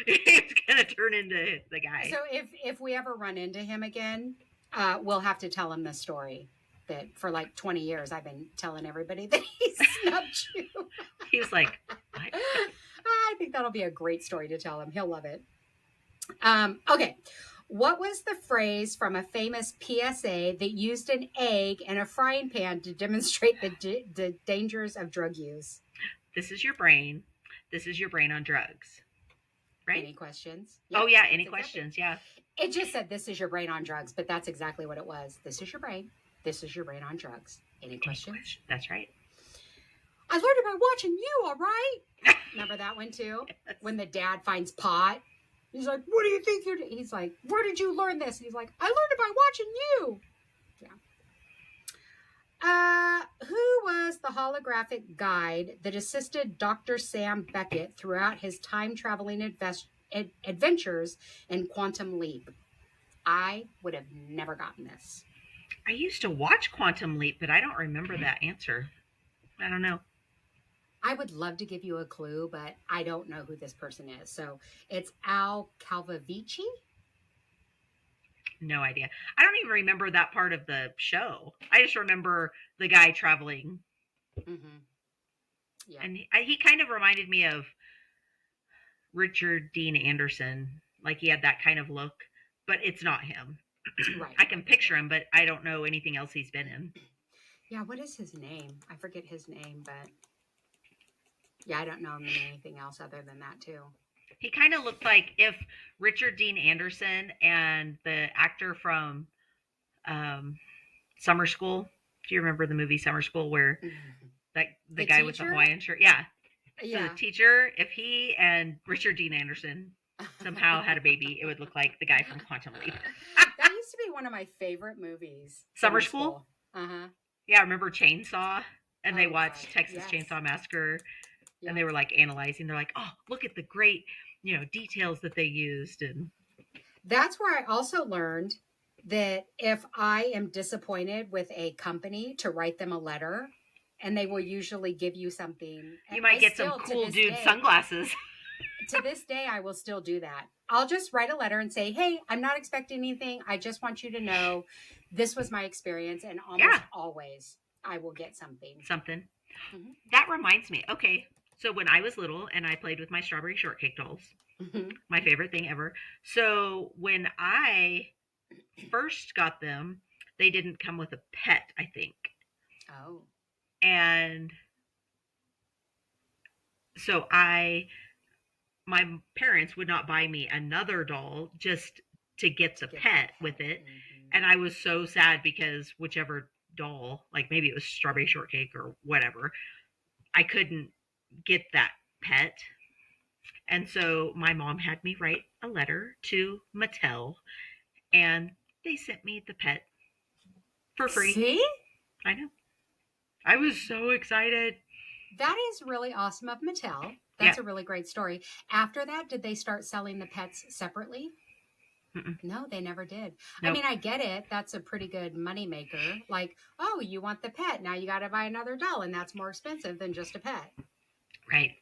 he's gonna turn into the guy. So if we ever run into him again, we'll have to tell him the story that for like 20 years I've been telling everybody that he snubbed you. He was like, what? I think that'll be a great story to tell him. He'll love it. Okay. What was the phrase from a famous PSA that used an egg in a frying pan to demonstrate the dangers of drug use? This is your brain. This is your brain on drugs. Right? Any questions? Oh Yep, yeah, any that's exactly. questions? Yeah. It just said this is your brain on drugs, but that's exactly what it was. This is your brain. This is your brain on drugs. Any questions? That's right. I learned it by watching you, all right? Remember that one too? Yes. When the dad finds pot. He's like, what do you think you're doing? He's like, where did you learn this? And he's like, I learned it by watching you. Yeah. Who was the holographic guide that assisted Dr. Sam Beckett throughout his time-traveling adventures in Quantum Leap? I would have never gotten this. I used to watch Quantum Leap, but I don't remember that answer. I don't know. I would love to give you a clue, but I don't know who this person is. So it's Al Calvavici. No idea. I don't even remember that part of the show. I just remember the guy traveling. Mm-hmm. Yeah. And he kind of reminded me of Richard Dean Anderson. Like he had that kind of look, but it's not him. Right. I can picture him, but I don't know anything else he's been in. Yeah, what is his name? I forget his name, but yeah, I don't know him in anything else other than that too. He kind of looked like if Richard Dean Anderson and the actor from Summer School. Do you remember the movie Summer School where that the guy teacher with the Hawaiian shirt? Yeah. Yeah. So the teacher, if he and Richard Dean Anderson somehow had a baby, it would look like the guy from Quantum Leap. That used to be one of my favorite movies. Summer School? Uh-huh. Yeah, remember Chainsaw? And they watched Texas Chainsaw Massacre, and they were like analyzing. They're like, oh, look at the great, details that they used. And that's where I also learned that if I am disappointed with a company, to write them a letter, and they will usually give you something. You might get some cool dude sunglasses. To this day, I will still do that. I'll just write a letter and say, hey, I'm not expecting anything. I just want you to know this was my experience. And almost always I will get something. Mm-hmm. That reminds me. Okay. So when I was little and I played with my strawberry shortcake dolls, my favorite thing ever. So when I first got them, they didn't come with a pet, I think. Oh. And so my parents would not buy me another doll just to get the pet with it. Mm-hmm. And I was so sad because whichever doll, like maybe it was strawberry shortcake or whatever, I couldn't get that pet. And so my mom had me write a letter to Mattel, and they sent me the pet for free. See? I know. I was so excited. That is really awesome of Mattel. That's a really great story. After that, did they start selling the pets separately? Mm-mm. No, they never did. Nope. I mean, I get it. That's a pretty good moneymaker. Like, oh, you want the pet. Now you got to buy another doll, and that's more expensive than just a pet. Right.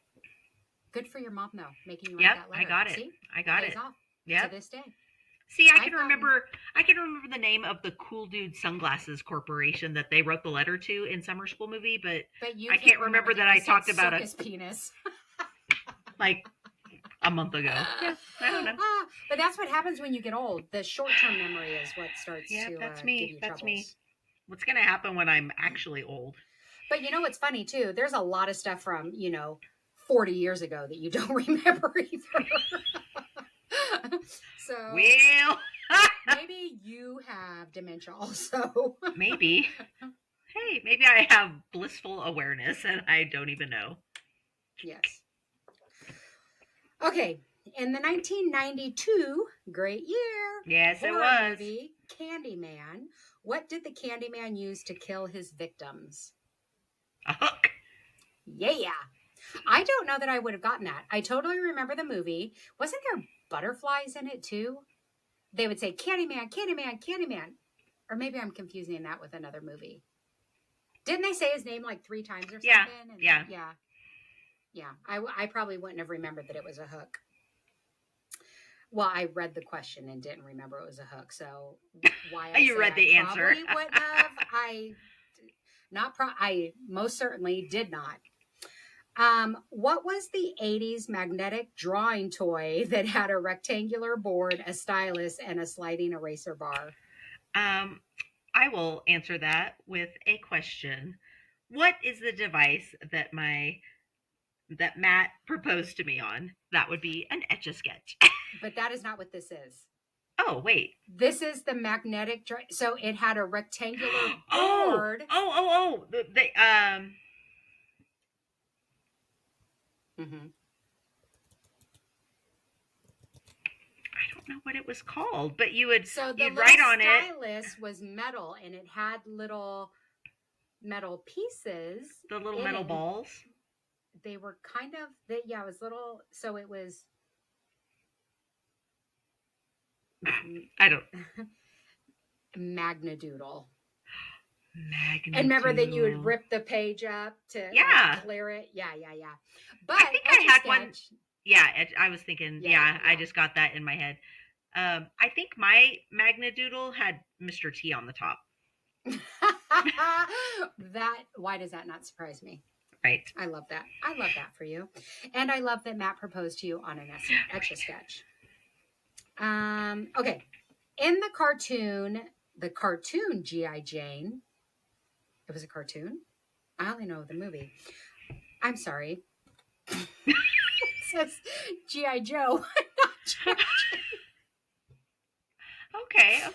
Good for your mom, though, making you write that letter. I got it. See? I got it. To this day. See, I can remember the name of the Cool Dude Sunglasses Corporation that they wrote the letter to in Summer School movie, but I can't remember that I talked about a penis. Like a month ago. Yeah, I don't know. But that's what happens when you get old. The short-term memory is what starts to that's me. Give you that's troubles. Me. What's going to happen when I'm actually old? But you know what's funny, too? There's a lot of stuff from, 40 years ago that you don't remember either. So well, maybe you have dementia also. Maybe. Hey, maybe I have blissful awareness and I don't even know. Yes. Okay, in the 1992, great year, Yes, it horror was. movie, Candyman, what did the Candyman use to kill his victims? A hook. Yeah. I don't know that I would have gotten that. I totally remember the movie. Wasn't there butterflies in it too? They would say Candyman, Candyman, Candyman. Or maybe I'm confusing that with another movie. Didn't they say his name like 3 times or Yeah, something? And yeah. yeah. I probably wouldn't have remembered that it was a hook. Well, I read the question and didn't remember it was a hook. So why I You say read I the answer. probably wouldn't have, I most certainly did not. What was the 80s magnetic drawing toy that had a rectangular board, a stylus, and a sliding eraser bar? Um, I will answer that with a question. What is the device that Matt proposed to me on? That would be an etch a sketch. But that is not what this is. Oh, wait. This is the magnetic. So it had a rectangular Oh, board. Mm-hmm. I don't know what it was called, but you'd little write on it. Stylus was metal, and it had little metal pieces. The little metal balls. They were kind of, yeah, it was little. So it was. I don't. Magnadoodle. Magnadoodle. And remember, then you would rip the page up to clear it. Yeah. But I think I had one. Yeah, I was thinking. Yeah, I just got that in my head. I think my Magnadoodle had Mr. T on the top. Why does that not surprise me? Right. I love that. I love that for you. And I love that Matt proposed to you on an Etch-a-Sketch. Okay. In the cartoon G.I. Jane, it was a cartoon? I only know the movie. I'm sorry. It says G.I. Joe, not G.I.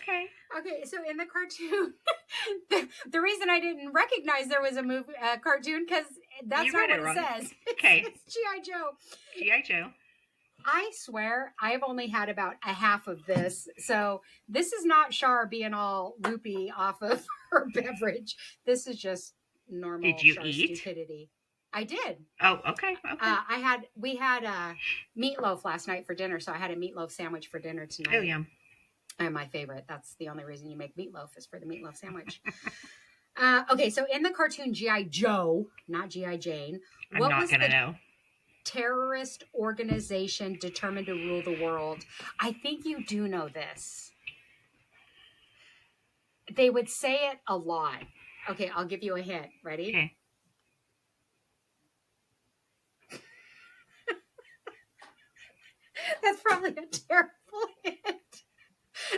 Jane. Okay, so in the cartoon, the reason I didn't recognize there was a cartoon, because that's not what it says. Okay. It's G.I. Joe. G.I. Joe. I swear I've only had about a half of this. So this is not Char being all loopy off of her beverage. This is just normal Did you Char eat? stupidity. I did. Oh, okay. We had meatloaf last night for dinner, so I had a meatloaf sandwich for dinner tonight. Oh, yeah. And my favorite. That's the only reason you make meatloaf, is for the meatloaf sandwich. Okay, so in the cartoon G.I. Joe, not G.I. Jane, I'm not going to know. Terrorist organization determined to rule the world? I think you do know this. They would say it a lot. Okay, I'll give you a hint. Ready? Okay. That's probably a terrible hint.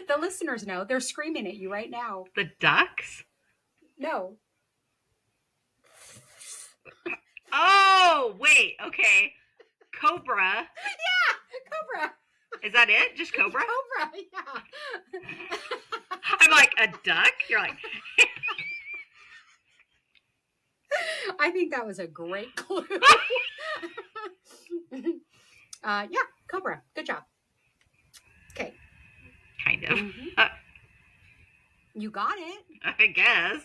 The listeners know. They're screaming at you right now. The ducks? No. Oh, wait. Okay. Cobra. Yeah, Cobra. Is that it? Just Cobra? Cobra, yeah. I'm like, a duck? You're like... I think that was a great clue. Yeah, Cobra. Good job. Okay. Kind of. Mm-hmm. You got it. I guess.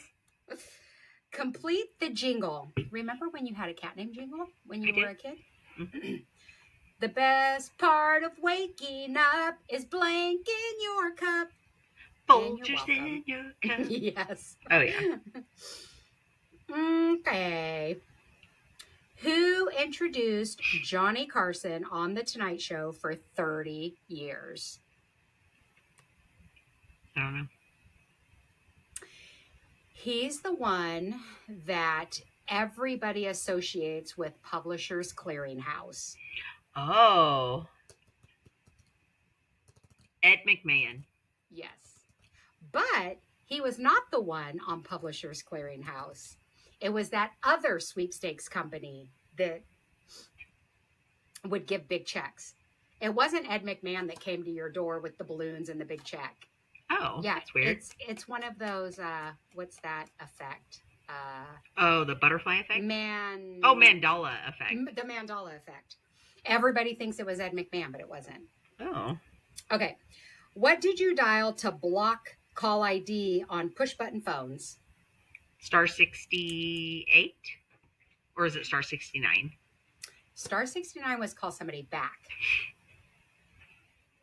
Complete the jingle. Remember when you had a cat named Jingle when you were a kid? Mm-hmm. The best part of waking up is blank in your cup. Folgers in your cup. Yes. Oh, yeah. Okay. Who introduced Johnny Carson on The Tonight Show for 30 years? I don't know. He's the one that everybody associates with Publishers Clearinghouse. Oh. Ed McMahon. Yes. But he was not the one on Publishers Clearinghouse. It was that other sweepstakes company that would give big checks. It wasn't Ed McMahon that came to your door with the balloons and the big check. Oh, yeah, that's weird. It's one of those, what's that effect? The butterfly effect? Mandela Oh, Mandela effect. The Mandela effect. Everybody thinks it was Ed McMahon, but it wasn't. Oh. Okay. What did you dial to block call ID on push button phones? Star 68? Or is it star 69? Star 69 was call somebody back.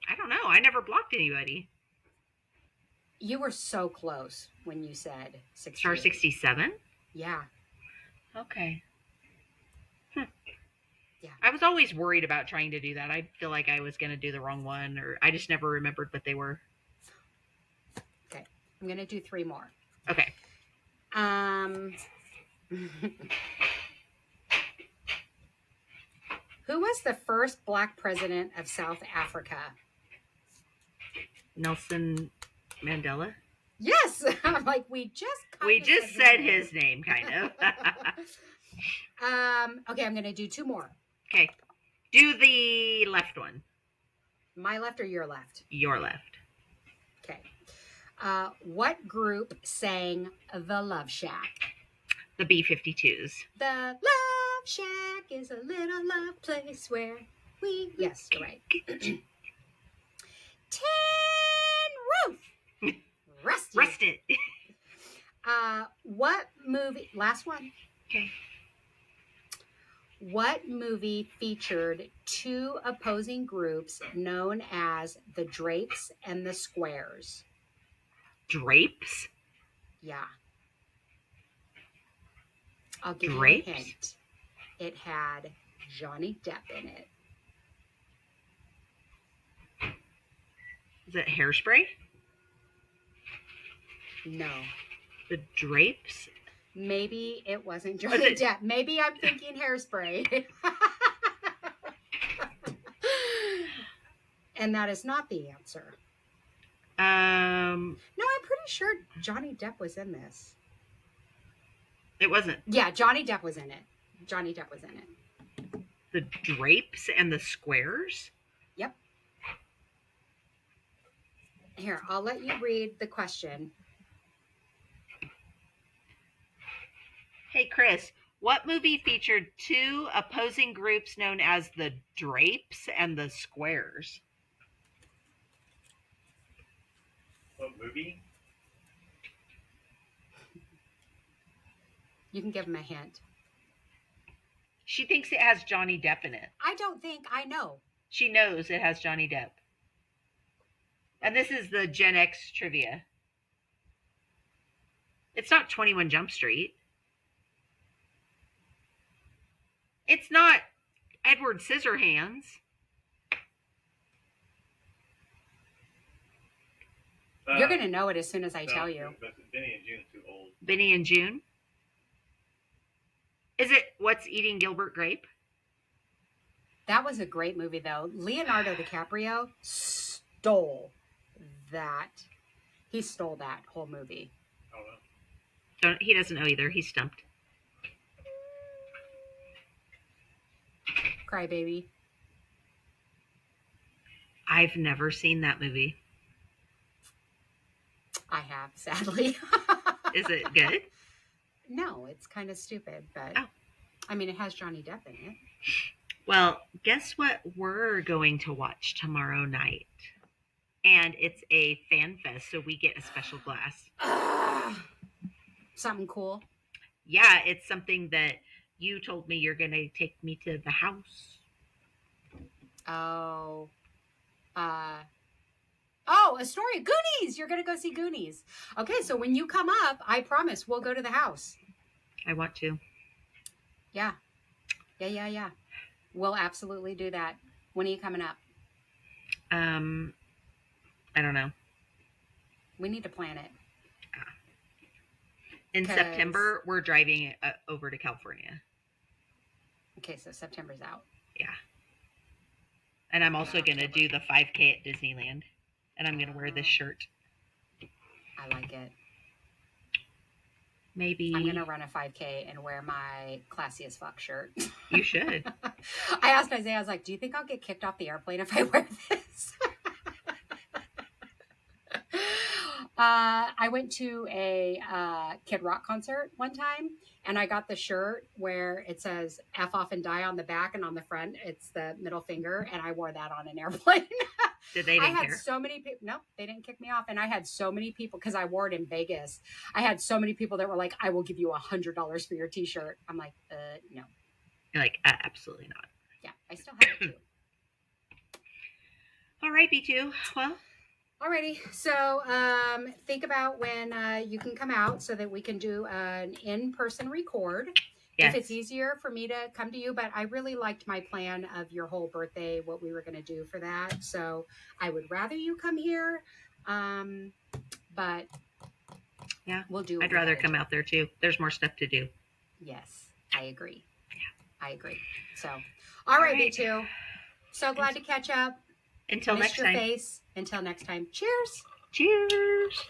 I don't know. I never blocked anybody. You were so close when you said 68. Star 67? Yeah. Okay. Yeah. I was always worried about trying to do that. I feel like I was going to do the wrong one, or I just never remembered what they were. Okay. I'm going to do 3 more. Okay. Who was the first Black president of South Africa? Nelson Mandela? Yes. I'm like, we just said his name, kind of. Okay, I'm going to do 2 more. Okay. Do the left one. My left or your left? Your left. Okay. What group sang The Love Shack? The B-52s. The Love Shack is a little love place where we... Yes, you're right. Tin Roof. Rust it. What movie... Last one. Okay. What movie featured 2 opposing groups known as the Drapes and the Squares? Drapes? Yeah. I'll give Drapes? you a hint. It had Johnny Depp in it. Is it Hairspray? No. The Drapes? Maybe it wasn't Johnny Depp. Maybe I'm thinking Hairspray. And that is not the answer. No, I'm pretty sure Johnny Depp was in this. It wasn't. Yeah, Johnny Depp was in it. Johnny Depp was in it. The Drapes and the Squares? Yep. Here, I'll let you read the question. Hey, Chris, what movie featured 2 opposing groups known as the Drapes and the Squares? What movie? You can give him a hint. She thinks it has Johnny Depp in it. I don't think I know. She knows it has Johnny Depp. And this is the Gen X trivia. It's not 21 Jump Street. It's not Edward Scissorhands. You're going to know it as soon as I tell you. But Benny and June's too old. Benny and June? Is it What's Eating Gilbert Grape? That was a great movie, though. Leonardo DiCaprio stole that. He stole that whole movie. I don't know. He doesn't know either. He's stumped. Crybaby. I've never seen that movie. I have, sadly. Is it good? No, it's kind of stupid, but Oh. I mean, it has Johnny Depp in it. Well, guess what we're going to watch tomorrow night? And it's a fan fest, so we get a special glass. Something cool. Yeah, it's something that you told me you're going to take me to the house. Oh, a story. Goonies. You're going to go see Goonies. Okay, so when you come up, I promise we'll go to the house. I want to. Yeah. We'll absolutely do that. When are you coming up? I don't know. We need to plan it. In September, we're driving over to California. Okay, so September's out. Yeah. And I'm also going to do the 5K at Disneyland. And I'm going to wear this shirt. I like it. Maybe. I'm going to run a 5K and wear my classy as fuck shirt. You should. I asked Isaiah, I was like, do you think I'll get kicked off the airplane if I wear this? I went to a Kid Rock concert one time, and I got the shirt where it says "F off and die" on the back, and on the front it's the middle finger, and I wore that on an airplane. Did they I didn't had care? so many people. No, they didn't kick me off, and I had so many people because I wore it in Vegas. I had so many people that were like, "I will give you $100 for your T-shirt." I'm like, no. You're like, absolutely not. Yeah, I still have it too. All right, B2. Well, Alrighty, so think about when you can come out so that we can do an in-person record. yes. If it's easier for me to come to you, but I really liked my plan of your whole birthday, what we were going to do for that. So I would rather you come here, but Yeah, we'll do. I'd rather come out there too. There's more stuff to do. Yes, I agree. I agree. So, all right, right. B2. So glad to catch up. Until Missed next your time. face. Until next time. Cheers. Cheers.